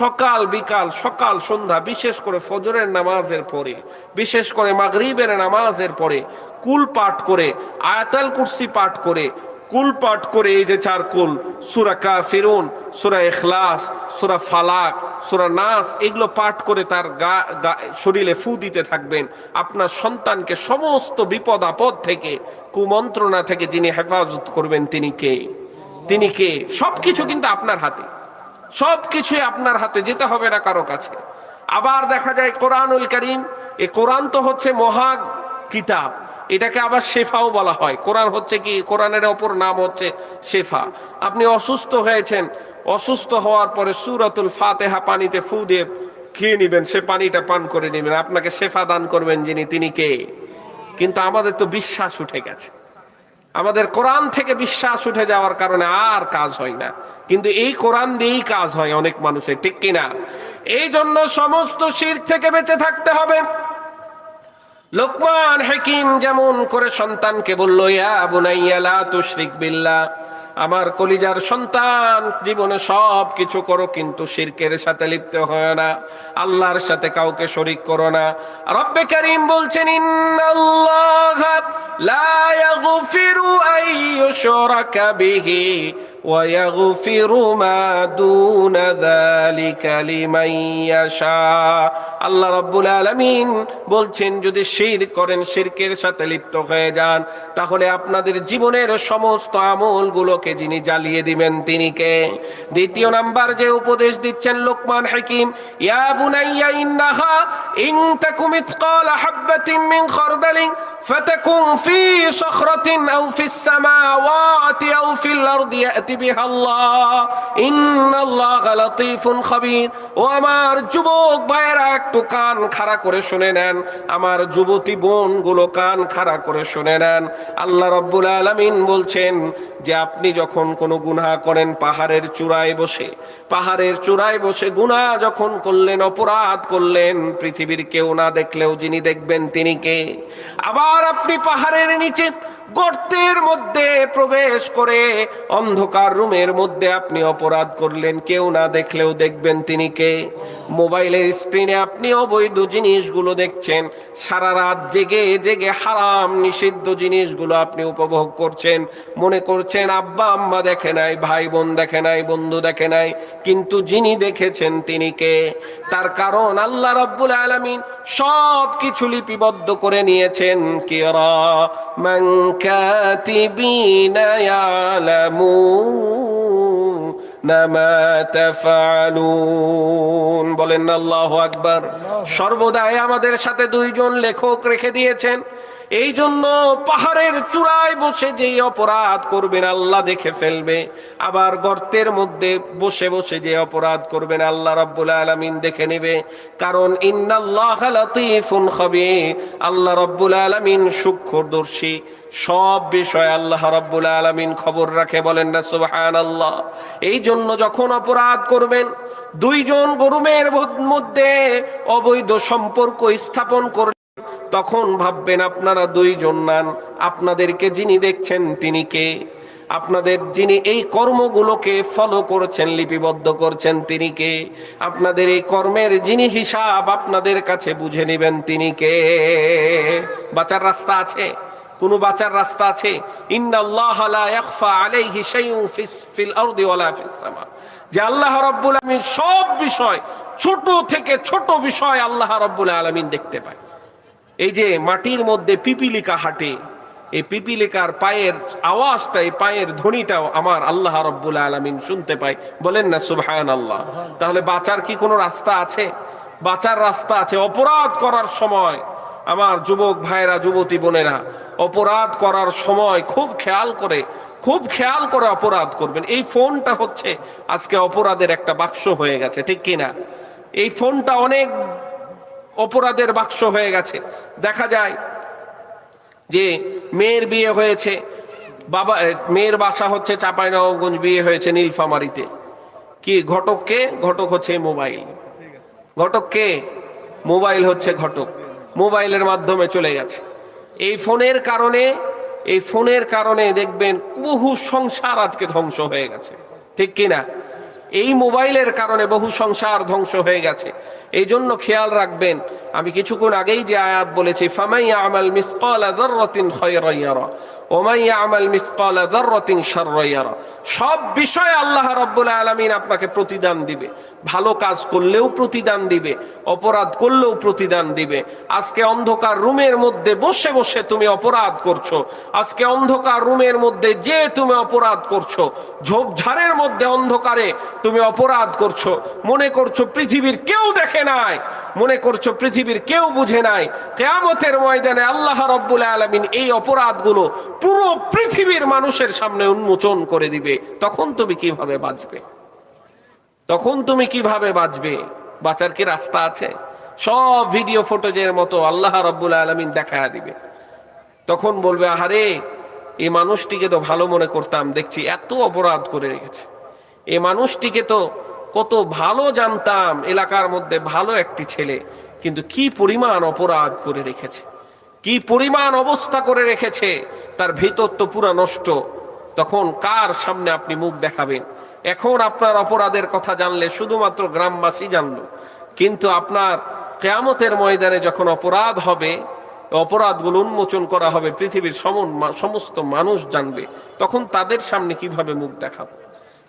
সকাল বিকাল, সকাল সন্ধ্যা, বিশেষ করে ফজরের নামাজের পরে, বিশেষ করে মাগরিবের নামাজের পরে কুল পাঠ করে, আয়াতুল কুরসি পাঠ করে, কুল পাঠ করে, এই যে চার কুল, সূরা কাফিরুন, সূরা ইখলাস, সূরা ফালাক, সূরা নাস, এগুলো পাঠ করে তার শরীরে ফু দিতে থাকবেন। আপনার সন্তানকে সমস্ত বিপদ আপদ থেকে, কুমন্ত্রণা থেকে যিনি হেফাজত করবেন তিনি কে? তিনি কে? সবকিছু কিন্তু আপনার হাতে, সবকিছুই আপনার হাতে, যেতে হবে না কারো কাছে। আবার দেখা যায় কোরআনুল কারীম, এই কোরআন তো হচ্ছে মহা কিতাব, এটাকে আবার শেফাও বলা হয়। কোরআন হচ্ছে কি? কোরআনের অপর নাম হচ্ছে শেফা। আপনি অসুস্থ হয়েছেন, অসুস্থ হওয়ার পরে সূরাতুল ফাতিহা পানিতে ফু দিয়ে খেয়ে নিবেন, সে পানিটা পান করে নেবেন, আপনাকে শেফা দান করবেন যিনি, তিনি কে? কিন্তু আমাদের তো বিশ্বাস উঠে গেছে, আমাদের কোরআন থেকে বিশ্বাস উঠে যাওয়ার কারণে আর কাজ হয় না। কিন্তু এই কোরআন দিয়েই কাজ হয় অনেক মানুষের, ঠিক কিনা? এই জন্য সমস্ত শিরক থেকে বেঁচে থাকতে হবে। লোকমান হাকিম যেমন করে সন্তানকে বলল, ইয়া বুনাইয়া লা তুশরিক বিল্লাহ, আমার কলিজার সন্তান, জীবনে সব কিছু করো কিন্তু শিরকের সাথে লিপ্ত হয় না, আল্লাহর সাথে কাউকে শরীক করো না। রব্বে কারীম বলছেন, ইন্নাল্লাহা লা ইয়াগফিরু আন ইউশরাকা বিহি ওয়া ইয়াগফিরু মা দুনা যালিকা লিমান ইয়াশা। আল্লাহ রাব্বুল আলামিন বলছেন, যদি শিরক করেন, শিরকের সাথে লিপ্ত হয়ে যান, তাহলে আপনাদের জীবনের সমস্ত আমলগুলোকে যিনি জ্বালিয়ে দিবেন তিনি কে? দ্বিতীয় নাম্বার যে উপদেশ দিচ্ছেন লোকমান হাকিম, ইয়া বুনাইয়া ইন্নাহা ইন তাকুম মিথকালা হাববাতিন মিন খারদালিন ফাতাকুন ফি সাখরাতিন আও ফিস সামাওয়াতি আও ফিল আরদি ইয়াতি বিহা আল্লাহ ইন্নাল্লাহা লাতীফুন খাবীর। ও আমার যুবক ভাইরা, একটু কান খাড়া করে শুনে নেন, আমার যুবতী বোনগুলো কান খাড়া করে শুনে নেন। আল্লাহ রাব্বুল আলামিন বলছেন যে আপনি যখন কোনো গুনাহ করেন, পাহাড়ের চূড়ায় বসে গুনাহ যখন করলেন, অপরাধ করলেন, পৃথিবীর কেউ না দেখলেও যিনি দেখবেন তিনি কে? আবার আপনি পাহাড়ের নিচে গর্তের মধ্যে প্রবেশ করে অন্ধকার রুমের মধ্যে আপনি অপরাধ করলেন, কেউ না দেখলেও দেখবেন তিনি কে। মোবাইলের স্ক্রিনে আপনি অবৈধ জিনিসগুলো দেখছেন, সারা রাত জেগে জেগে হারাম নিষিদ্ধ জিনিসগুলো আপনি উপভোগ করছেন, মনে করছেন আব্বা আম্মা দেখে নাই, ভাই বোন দেখে নাই, বন্ধু দেখে নাই, কিন্তু যিনি দেখেছেন তিনি কে? তার কারণ আল্লাহ রাব্বুল আলামিন সব কিছু লিপিবদ্ধ করে নিয়েছেন। কিরামান কাতিবিনা ইয়ালামুনা মা তাফআলুন। বলেন আল্লাহু আকবার। সর্বদাই আমাদের সাথে দুইজন লেখক রেখে দিয়েছেন। এই জন্য পাহাড়ের চূড়ায় বসে যেই অপরাধ করবেন আল্লাহ দেখে ফেলবে, আবার গর্তের মধ্যে বসে বসে যে অপরাধ করবেন আল্লাহ রাব্বুল আলামিন দেখে নেবে। কারণ ইন্নাল্লাহা লাতীফুন খাবীর, আল্লাহ রাব্বুল আলামিন সূক্ষ্মদর্শী, সব বিষয় আল্লাহ রাব্বুল আলামিন খবর রাখে। বলেন না সুবহানাল্লাহ। এই জন্য যখন অপরাধ করবেন, দুইজন গরুমের মধ্যে অবৈধ সম্পর্ক স্থাপন করবেন, তখন ভাববেন আপনারা দুইজন নান, আপনাদেরকে যিনি দেখছেন তিনি কে? আপনাদের যিনি এই কর্মগুলোকে ফলো করছেন, লিপিবদ্ধ করছেন তিনি কে? আপনাদের এই কর্মের যিনি হিসাব আপনাদের কাছে বুঝে নেবেন তিনি কে? বাঁচার রাস্তা আছে? কোনো বাঁচার রাস্তা আছে? ইন্নাল্লাহা লা ইয়াখফা আলাইহি শাইউন ফিল আরদি ওয়ালা ফিস সামা। যে আল্লাহ রাব্বুল আলামিন সব বিষয়, ছোট থেকে ছোট বিষয় আল্লাহ রাব্বুল আলামিন দেখতে পায়। এই যে মাটির মধ্যে পিপিলিকা হাঁটে, এই পিপিলিকার পায়ের আওয়াজটা, এই পায়ের ধ্বনিটাও আমার আল্লাহ রাব্বুল আলামিন শুনতে পায়। বলেন না সুবহানাল্লাহ। তাহলে বাঁচার কি কোনো রাস্তা আছে? বাঁচার রাস্তা আছে। অপরাধ করার সময় আমার যুবক ভাইরা, যুবতী বোনেরা, অপরাধ করার সময় খুব খেয়াল করে অপরাধ করবেন। এই ফোনটা হচ্ছে আজকে অপরাধের একটা বাক্স হয়ে গেছে, ঠিক কিনা? এই ফোনটা অনেক অপরাধের বাক্স হয়ে গেছে। দেখা যায় যে মেয়ের বিয়ে হয়েছে, মেয়ের বাসা হচ্ছে চাঁপাইনবাবগঞ্জ, বিয়ে হয়েছে নীলফামারীতে। কি ঘটককে? ঘটক হচ্ছে মোবাইল। ঘটককে? মোবাইল হচ্ছে ঘটক। মোবাইলের মাধ্যমে চলে গেছে। এই ফোনের কারণে দেখবেন বহু সংসার আজকে ধ্বংস হয়ে গেছে, ঠিক কিনা? এই মোবাইলের কারণে বহু সংসার ধ্বংস হয়ে গেছে। এই জন্য খেয়াল রাখবেন, আমি কিছুক্ষণ আগেই যে আয়াত বলেছি, ফামান ইয়ামাল মিসকালা যাররাতিন খায়রান ইয়ারা ওয়া মান ইয়ামাল মিসকালা যাররাতিন শাররান ইয়ারা। সব বিষয়ে আল্লাহ রাব্বুল আলামিন আপনাকে প্রতিদান দিবে। ভালো কাজ করলেও প্রতিদান দিবে, অপরাধ করলেও প্রতিদান দিবে। আজকে অন্ধকার রুমের মধ্যে বসে বসে তুমি অপরাধ করছো, আজকে অন্ধকার রুমের মধ্যে যে তুমি অপরাধ করছো, ঝোপঝাড়ের মধ্যে অন্ধকারে তুমি অপরাধ করছো, মনে করছো পৃথিবীর কেউ দেখে নাই, মনে করছো পৃথিবীর কেউ বুঝে নাই। কিয়ামতের ময়দানে আল্লাহ রাব্বুল আলামিন এই অপরাধগুলো পুরো পৃথিবীর মানুষের সামনে উন্মোচন করে দিবে। তখন তুমি কিভাবে বাঁচবে? তখন তুমি কিভাবে বাঁচবে? বাঁচার কি রাস্তা আছে? সব ভিডিও ফুটেজের মতো আল্লাহ রাব্বুল আলামিন দেখায়া দিবে। তখন বলবে, আহারে, এই মানুষটিকে তো ভালো মনে করতাম, দেখছি এত অপরাধ করে রেখেছে। এই মানুষটিকে তো কত ভালো জানতাম, এলাকার মধ্যে ভালো একটি ছেলে, কিন্তু কি পরিমাণ অপরাধ করে রেখেছে, কি পরিমাণ অবস্থা করে রেখেছে, তার ভিতর তো পুরা নষ্ট। তখন কার সামনে আপনি মুখ দেখাবেন? এখন আপনার অপরাধের কথা জানলে শুধুমাত্র গ্রামবাসী জানলো, কিন্তু আপনার কিয়ামতের ময়দানে যখন অপরাধ হবে, অপরাধগুলো উন্মোচন করা হবে, পৃথিবীর সমস্ত মানুষ জানবে, তখন তাদের সামনে কিভাবে মুখ দেখাবো?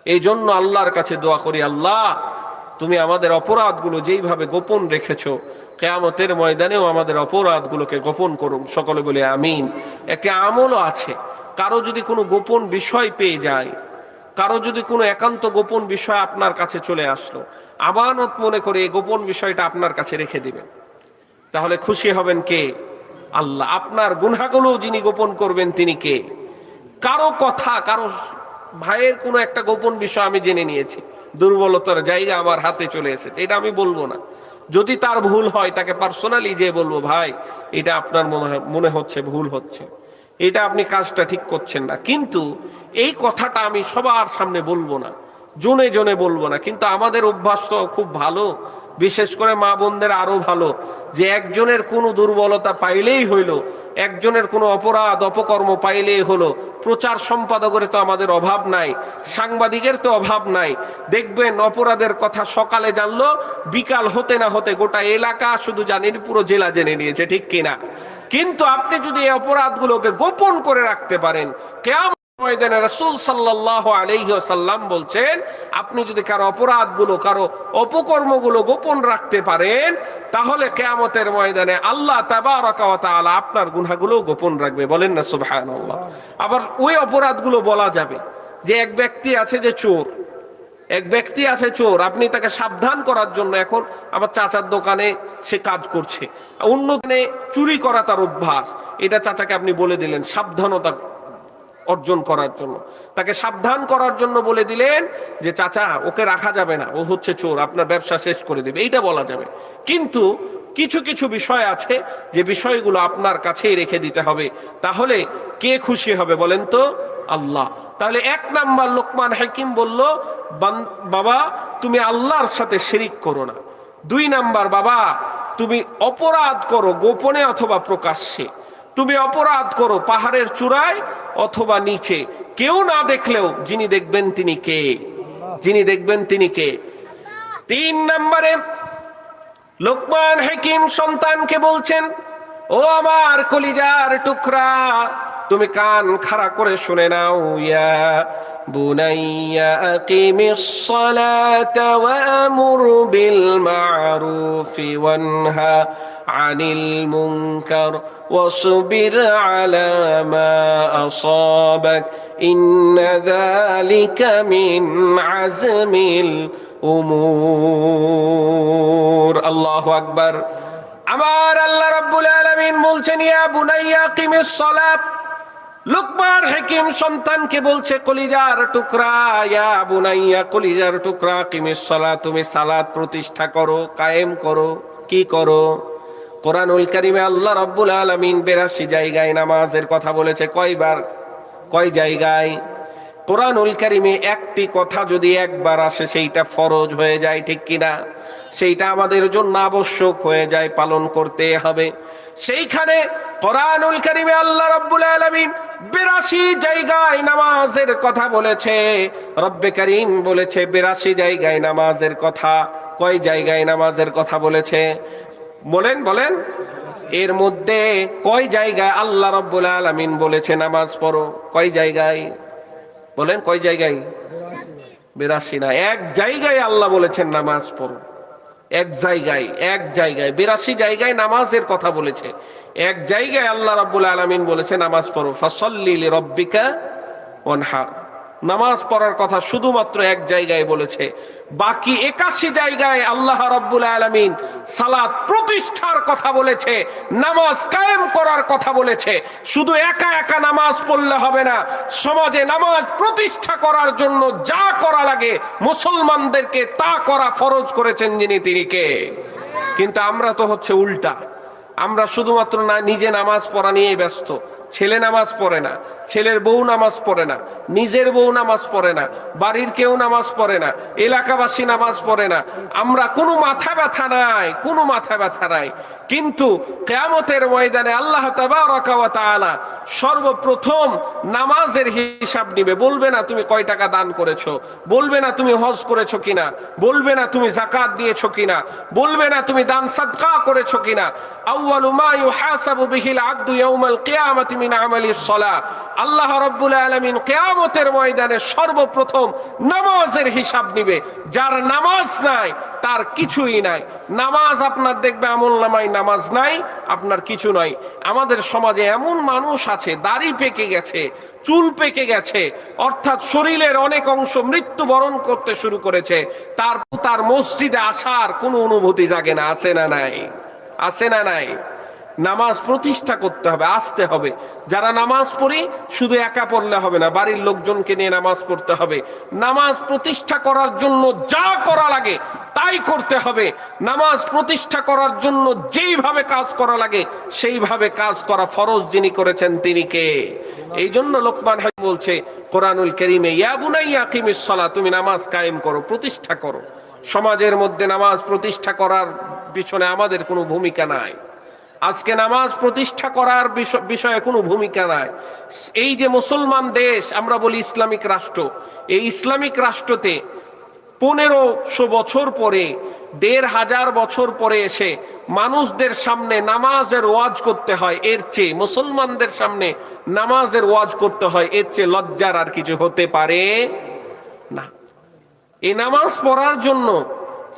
এই জন্য আল্লাহর কাছে দোয়া করি, আল্লাহ তুমি আমাদের অপরাধগুলো যেইভাবে গোপন রেখেছো, কিয়ামতের ময়দানেও আমাদের অপরাধগুলোকে গোপন করুন। সকলে বলে আমিন। একটি আমলও আছে, কারো যদি কোনো গোপন বিষয় পেয়ে যায়, কারো যদি কোনো একান্ত গোপন বিষয় আপনার কাছে চলে আসলো, আমানত মনে করে এই গোপন বিষয়টা আপনার কাছে রেখে দিবেন, তাহলে খুশি হবেন কে? আল্লাহ। আপনার গুনাহগুলো যিনি গোপন করবেন তিনি কে? কারো কথা, কারো ভাইয়ের কোনো একটা গোপন বিষয় আমি জেনে নিয়েছি, দুর্বলতার জায়গা আমার হাতে চলে এসেছে, এটা আমি বলবো না। যদি তার ভুল হয়, তাকে পার্সোনালি যে বলবো, ভাই এটা আপনার মনে হচ্ছে ভুল হচ্ছে, এটা আপনি কাজটা ঠিক করছেন না, কিন্তু এই কথাটা আমি সবার সামনে বলবো না, জনে জনে বলবো না। কিন্তু আমাদের অভ্যাস তো খুব ভালো, বিশেষ করে মা বোনদের আরো ভালো, যে একজনের কোনো দুর্বলতা পাইলেই হইল একজনের কোনো অপরাধ অপকর্ম পাইলেই হলো। প্রচার সম্পাদকের তো আমাদের অভাব নাই, সাংবাদিকের তো অভাব নাই। দেখবেন অপরাধের কথা সকালে জানলো, বিকাল হতে না হতে গোটা এলাকা শুধু জানেনি, পুরো জেলা জেনে নিয়েছে, ঠিক কিনা? কিন্তু আপনি যদি এই অপরাধগুলোকে গোপন করে রাখতে পারেন, কিয়ামতের ময়দানে রাসূল সাল্লাল্লাহু আলাইহি ওয়াসাল্লাম বলছেন, আপনি যদি কারো অপরাধগুলো, কারো অপকর্মগুলো গোপন রাখতে পারেন, তাহলে কিয়ামতের ময়দানে আল্লাহ তাবারাকা ওয়া তাআলা আপনার গুনাহগুলো গোপন রাখবে। বলেন না সুবহানাল্লাহ। আবার ওই অপরাধগুলো বলা যাবে যে এক ব্যক্তি আছে যে চোর, এক ব্যক্তি আছে চোর, আপনি তাকে সাবধান করার জন্য, এখন আমার চাচার দোকানে সে কাজ করছে, অন্য দিনে চুরি করা তার অভ্যাস, এটা চাচাকে আপনি বলে দিলেন সাবধানতা অর্জন করার জন্য, তাকে সাবধান করার জন্য বলে দিলেন যে চাচা ওকে রাখা যাবে না, ও হচ্ছে চোর, আপনার ব্যবসা শেষ করে দেবে, এইটা বলা যাবে। কিন্তু কিছু কিছু বিষয় আছে যে বিষয়গুলো আপনার কাছেই রেখে দিতে হবে, তাহলে কে খুশি হবে বলেন তো? আল্লাহ। তাহলে 1 নাম্বার লোকমান হাকিম বলল, বাবা তুমি আল্লাহর সাথে শিরিক করো না। 2 নাম্বার, বাবা তুমি অপরাধ করো গোপনে অথবা প্রকাশ্যে, তুমি অপরাধ করো পাহাড়ের চূড়ায় অথবা নিচে, কেউ না দেখলেও যিনি দেখবেন তিনি কে? যিনি দেখবেন তিনি কে? 3 নম্বরে লোকমান হাকিম সন্তানকে বলছেন, ও আমার কলিজার টুকরা, তুমি কান খাড়া করে শুনে নাও, ইয়া বুনাইয়া আকিমিস সালাতা ওয়া আমুর বিল মা'রুফি ওয়ানহা আনিল মুনকার ওয়াসবির আলা মা আসাবাক ইন্না যালিকা মিন আজমিল উমুর। আল্লাহু আকবার। আমার আল্লাহ রাব্বুল আলামিন বলছেন, ইয়া বুনাইয়া আকিমিস সালাত। লোকমান হাকিম সন্তানকে বলছে, কলিজার টুকরা, ইয়া বুনাইয়া, কলিজার টুকরা, আকিমিস সালাত, তুমি সালাত প্রতিষ্ঠা করো, কায়েম করো। কি করো? কোরআনুল কারীমে আল্লাহ রাব্বুল আলামিন 82 জায়গায় নামাজের কথা বলেছে। কয়বার? কয় জায়গায়? কোরআনুল কারীমে একটি কথা যদি একবার আসে সেইটা ফরজ হয়ে যায়, ঠিক কিনা? সেইটা আমাদের জন্য আবশ্যক হয়ে যায়, পালন করতে হবে। সেইখানে কোরআনুল কারীমে আল্লাহ রাব্বুল আলামিন 82 জায়গায় নামাজের কথা বলেছে। রব্বে কারীম বলেছে 82 জায়গায় নামাজের কথা। কয় জায়গায় নামাজের কথা বলেছে? বলেন বলেন। এর মধ্যে কয় জায়গায় আল্লাহ রাব্বুল আলামিন বলেছে নামাজ পড়ো? কয় জায়গায় বলেন? কয় জায়গায়? 82 না, এক জায়গায় আল্লাহ বলেছেন নামাজ পড়ো। এক জায়গায়, এক জায়গায় 82 জায়গায় নামাজের কথা বলেছে। এক জায়গায় আল্লাহ রাব্বুল আলামিন বলেছে নামাজ পড়ো, ফাসাল্লি লিরাব্বিকা ওয়ানহার। নামাজ পড়ার কথা শুধুমাত্র এক জায়গায় বলেছে। বাকি 81 জায়গায় আল্লাহ রাব্বুল আলামিন সালাত প্রতিষ্ঠার কথা বলেছে, নামাজ কায়েম করার কথা বলেছে। শুধু একা একা নামাজ পড়লে হবে না, সমাজে নামাজ প্রতিষ্ঠা করার জন্য যা করা লাগে মুসলমানদেরকে তা করা ফরজ করেছেন যিনি, তিনি কে? কিন্তু আমরা তো হচ্ছে উল্টা, আমরা শুধুমাত্র না নিজে নামাজ পড়া নিয়েই ব্যস্ত। ছেলে নামাজ পড়ে না, ছেলের বউ নামাজ পড়ে না, নিজের বউ নামাজ পড়ে না, বাড়ির কেউ নামাজ পড়ে না, এলাকাবাসী নামাজ পড়ে না। আমরা কোনো মাথা ব্যথা নাই, কোনো মাথা ব্যথা নাই। কিন্তু কিয়ামতের ময়দানে আল্লাহ তাবারাকা ওয়া তাআলা সর্বপ্রথম নামাজের হিসাব নিবে। বলবে না তুমি কয় টাকা দান করেছো, বলবে না তুমি হজ করেছো কিনা, বলবে না তুমি যাকাত দিয়েছো কিনা, বলবে না তুমি দান সাদকা করেছো কিনা। আউয়ালু মা ইউহাসাবু বিহিল আবদু ইয়াউমাল কিয়ামাতি মিন আমালিস সালাহ। আল্লাহ রাব্বুল আলামিন কিয়ামতের ময়দানে সর্বপ্রথম নামাজের হিসাব নিবে। যার নামাজ নাই তার কিছুই নাই। নামাজ আপনার দেখবে আমলনামায় নামাজ নাই, আপনার কিছু নাই। আমাদের সমাজে এমন মানুষ আছে দাড়ি পেকে গেছে, চুল পেকে গেছে, অর্থাৎ শরীরের অনেক অংশ মৃত্যুবরণ করতে শুরু করেছে, তার মসজিদে আসার কোনো অনুভূতি জাগে না। আছে না নাই? আছে না নাই? নামাজ প্রতিষ্ঠা করতে হবে, আসতে হবে। যারা নামাজ পড়ি শুধু একা পড়লে হবে না, বাড়ির লোকজনকে নিয়ে নামাজ পড়তে হবে। নামাজ প্রতিষ্ঠা করার জন্য যা করা লাগে তাই করতে হবে। নামাজ প্রতিষ্ঠা করার জন্য যেইভাবে কাজ করা লাগে সেইভাবে কাজ করা ফরজ যিনি করেছেন তিনি কে? এই জন্য লোকমান হাকিম বলছে কোরআনুল কারীমে, ইয়া বুনাইয়া আকিমিস সালাত, তুমি নামাজ কায়েম করো, প্রতিষ্ঠা করো। সমাজের মধ্যে নামাজ প্রতিষ্ঠা করার পিছনে আমাদের কোনো ভূমিকা নাই। আজকে নামাজ প্রতিষ্ঠা করার বিষয়ে কোনো ভূমিকা নাই। এই যে মুসলমান দেশ আমরা বলি ইসলামিক রাষ্ট্র, এই ইসলামিক রাষ্ট্রতে 1500 বছর পরে, 1500 বছর পরে এসে মানুষদের সামনে নামাজের ওয়াজ করতে হয়, এর চেয়ে মুসলমানদের সামনে নামাজের ওয়াজ করতে হয়, এর চেয়ে লজ্জার আর কিছু হতে পারে না। এই নামাজ পড়ার জন্য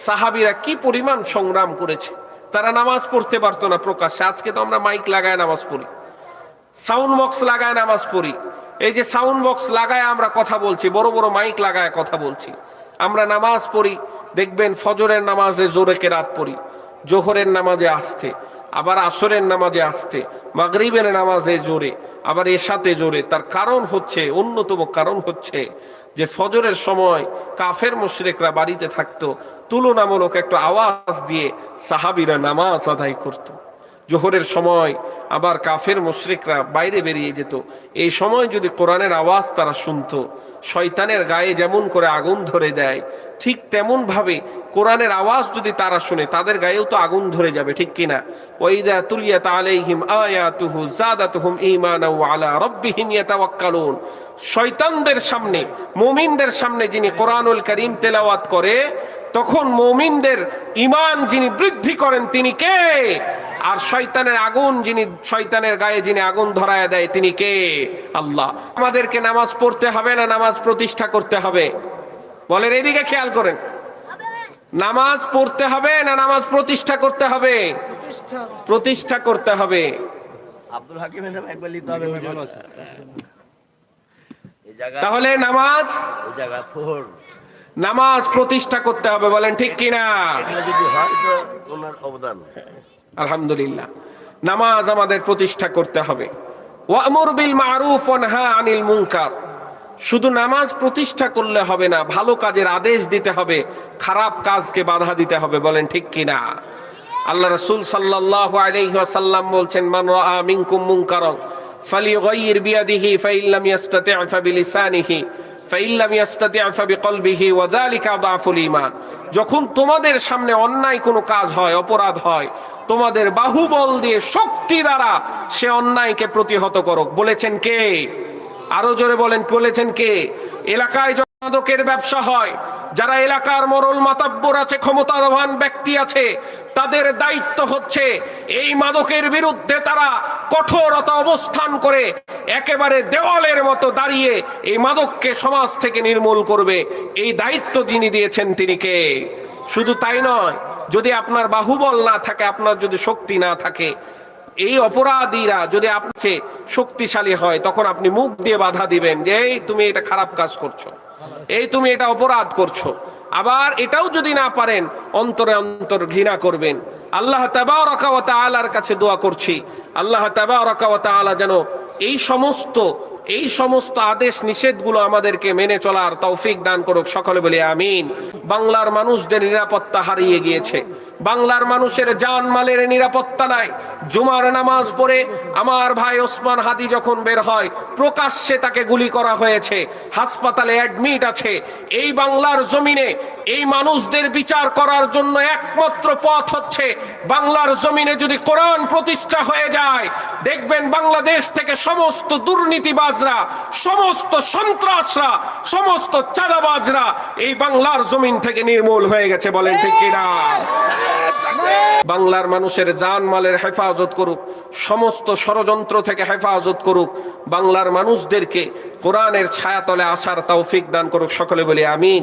সাহাবীরা কি পরিমাণ সংগ্রাম করেছে। তারা নামাজ পড়তে পারতো না প্রকাশ্যে। আজকে তো আমরা মাইক লাগায় নামাজ পড়ি, সাউন্ড বক্স লাগায় নামাজ পড়ি। এই যে সাউন্ড বক্স লাগায় আমরা কথা বলছি, বড় বড় মাইক লাগায় কথা বলছি। আমরা নামাজ পড়ি, দেখবেন ফজরের নামাজে জোরে কেরাত পড়ি, জোহরের নামাজে আসতে, আবার আসরের নামাজে আসতে, মাগরিবের নামাজে জোরে, আবার এশাতে জোরে। তার কারণ হচ্ছে, অন্যতম কারণ হচ্ছে যে ফজরের সময় কাফের মুশরিকরা বাড়িতে থাকতো, তুলনামূলক একটা আওয়াজ দিয়ে সাহাবীরা নামাজ আদায় করত। জোহরের সময় আবার কাফের মুশরিকরা বাইরে বেরিয়ে যেত। এই সময় যদি কোরআনের আওয়াজ তারা শুনতো, শয়তানের গায়ে যেমন করে আগুন ধরে দেয়, ঠিক তেমন ভাবে কোরআনের আওয়াজ যদি তারা শুনে, তাদের গায়েও তো আগুন ধরে যাবে, ঠিক কিনা? ওয়াইদা তুলিয়াত আলাইহিম আয়াতুহু যাদাতুহুম ঈমানাও ওয়া আলা রাব্বিহিম ইয়াতাওয়াক্কালুন। শয়তানদের সামনে, মুমিনদের সামনে যিনি কোরআনুল কারীম তেলাওয়াত করে, তখন মুমিনদের ঈমান যিনি বৃদ্ধি করেন তিনি কে? আর শয়তানের আগুন যিনি, শয়তানের গায়ে যিনি আগুন ধরায় দেয় তিনি কে? আল্লাহ। আমাদেরকে নামাজ পড়তে হবে না নামাজ প্রতিষ্ঠা করতে হবে? বলেন, এদিকে খেয়াল করেন। নামাজ পড়তে হবে না নামাজ প্রতিষ্ঠা করতে হবে? প্রতিষ্ঠা করতে হবে। আব্দুল হাকিমের নামে একবার লিখতে হবে। তাহলে নামাজ, ওই জায়গা ফোর, নামাজ প্রতিষ্ঠা করতে হবে। বলেন ঠিক কিনা? যদি হয় তো ওনার অবদান। আলহামদুলিল্লাহ, নামাজ আমাদের প্রতিষ্ঠা করতে হবে। ওয়ামুর বিল মারুফ ওয়া নাহা আনিল মুনকার। শুধু নামাজ প্রতিষ্ঠা করলে হবে না, ভালো কাজের আদেশ দিতে হবে, খারাপ কাজকে বাধা দিতে হবে। বলেন ঠিক কিনা? আল্লাহ রাসূল সাল্লাল্লাহু আলাইহি ওয়াসাল্লাম বলছেন, মান রাআ মিনকুম মুনকারান ফালিয়ুগাইয়ির বিয়াদিহি ফাইন লাম ইস্তাতি' ফাবিলিসানিহি ফাইন লাম ইস্তাতি' ফাবিকলবিহি ওয়া যালিকা আযআফুল ঈমান। যখন তোমাদের সামনে অন্যায় কোনো কাজ হয়, অপরাধ হয়, তোমাদের বাহুবল দিয়ে, শক্তি দ্বারা সে অন্যায়কে প্রতিহত করো। বলেছেন কে? আরো জোরে বলেন, বলেছেন কে? এলাকায় মাদকের ব্যবসা হয়, যারা এলাকার মোড়ল মাতাব্বর আছে, ক্ষমতাবান ব্যক্তি আছে, তাদের দায়িত্ব হচ্ছে এই মাদকের বিরুদ্ধে তারা কঠোরতা অবস্থান করে একেবারে দেওয়ালের মতো দাঁড়িয়ে এই মাদককে সমাজ থেকে নির্মূল করবে। এই দায়িত্ব যিনি দিয়েছেন তিনি কে? শুধু তাই নয়, যদি আপনার বাহুবল না থাকে, আপনার যদি শক্তি না থাকে, এই অপরাধীরা যদি আপনার চেয়ে শক্তিশালী হয়, তখন আপনি মুখ দিয়ে বাধা দিবেন যে এই তুমি এটা খারাপ কাজ করছো, এই তুমি এটা অপরাধ করছো। আবার এটাও যদি না পারেন, অন্তরে অন্তর ঘৃণা করবেন। আল্লাহ তাবারাকা ওয়া তাআলার কাছে দোয়া করছি, আল্লাহ তাবারাকা ওয়া তাআলা যেন এই সমস্ত আদেশ নিষেধগুলো আমাদেরকে মেনে চলার তৌফিক দান করুক। সকলে বলি আমিন। বাংলার মানুষদের নিরাপত্তা হারিয়ে গিয়েছে, বাংলার মানুষের জানমালের নিরাপত্তা নাই। জুমার নামাজ পড়ে আমার ভাই ওসমান হাদি যখন বের হয়, প্রকাশ্যে তাকে গুলি করা হয়েছে, হাসপাতালে অ্যাডমিট আছে। এই বাংলার জমিনে এই মানুষদের বিচার করার জন্য একমাত্র পথ হচ্ছে, বাংলার জমিনে যদি কোরআন প্রতিষ্ঠা হয়ে যায়, দেখবেন বাংলাদেশ থেকে সমস্ত দুর্নীতিবাজরা, সমস্ত সন্ত্রাসরা, সমস্ত চাঁদাবাজরা এই বাংলার জমিন থেকে নির্মূল হয়ে গেছে। বলেন ঠিক কিনা? বাংলার মানুষের জানমালের হেফাজত করুক, সমস্ত ষড়যন্ত্র থেকে হেফাজত করুক, বাংলার মানুষদেরকে কোরআনের ছায়াতলে আসার তৌফিক দান করুক। সকলে বলি আমিন।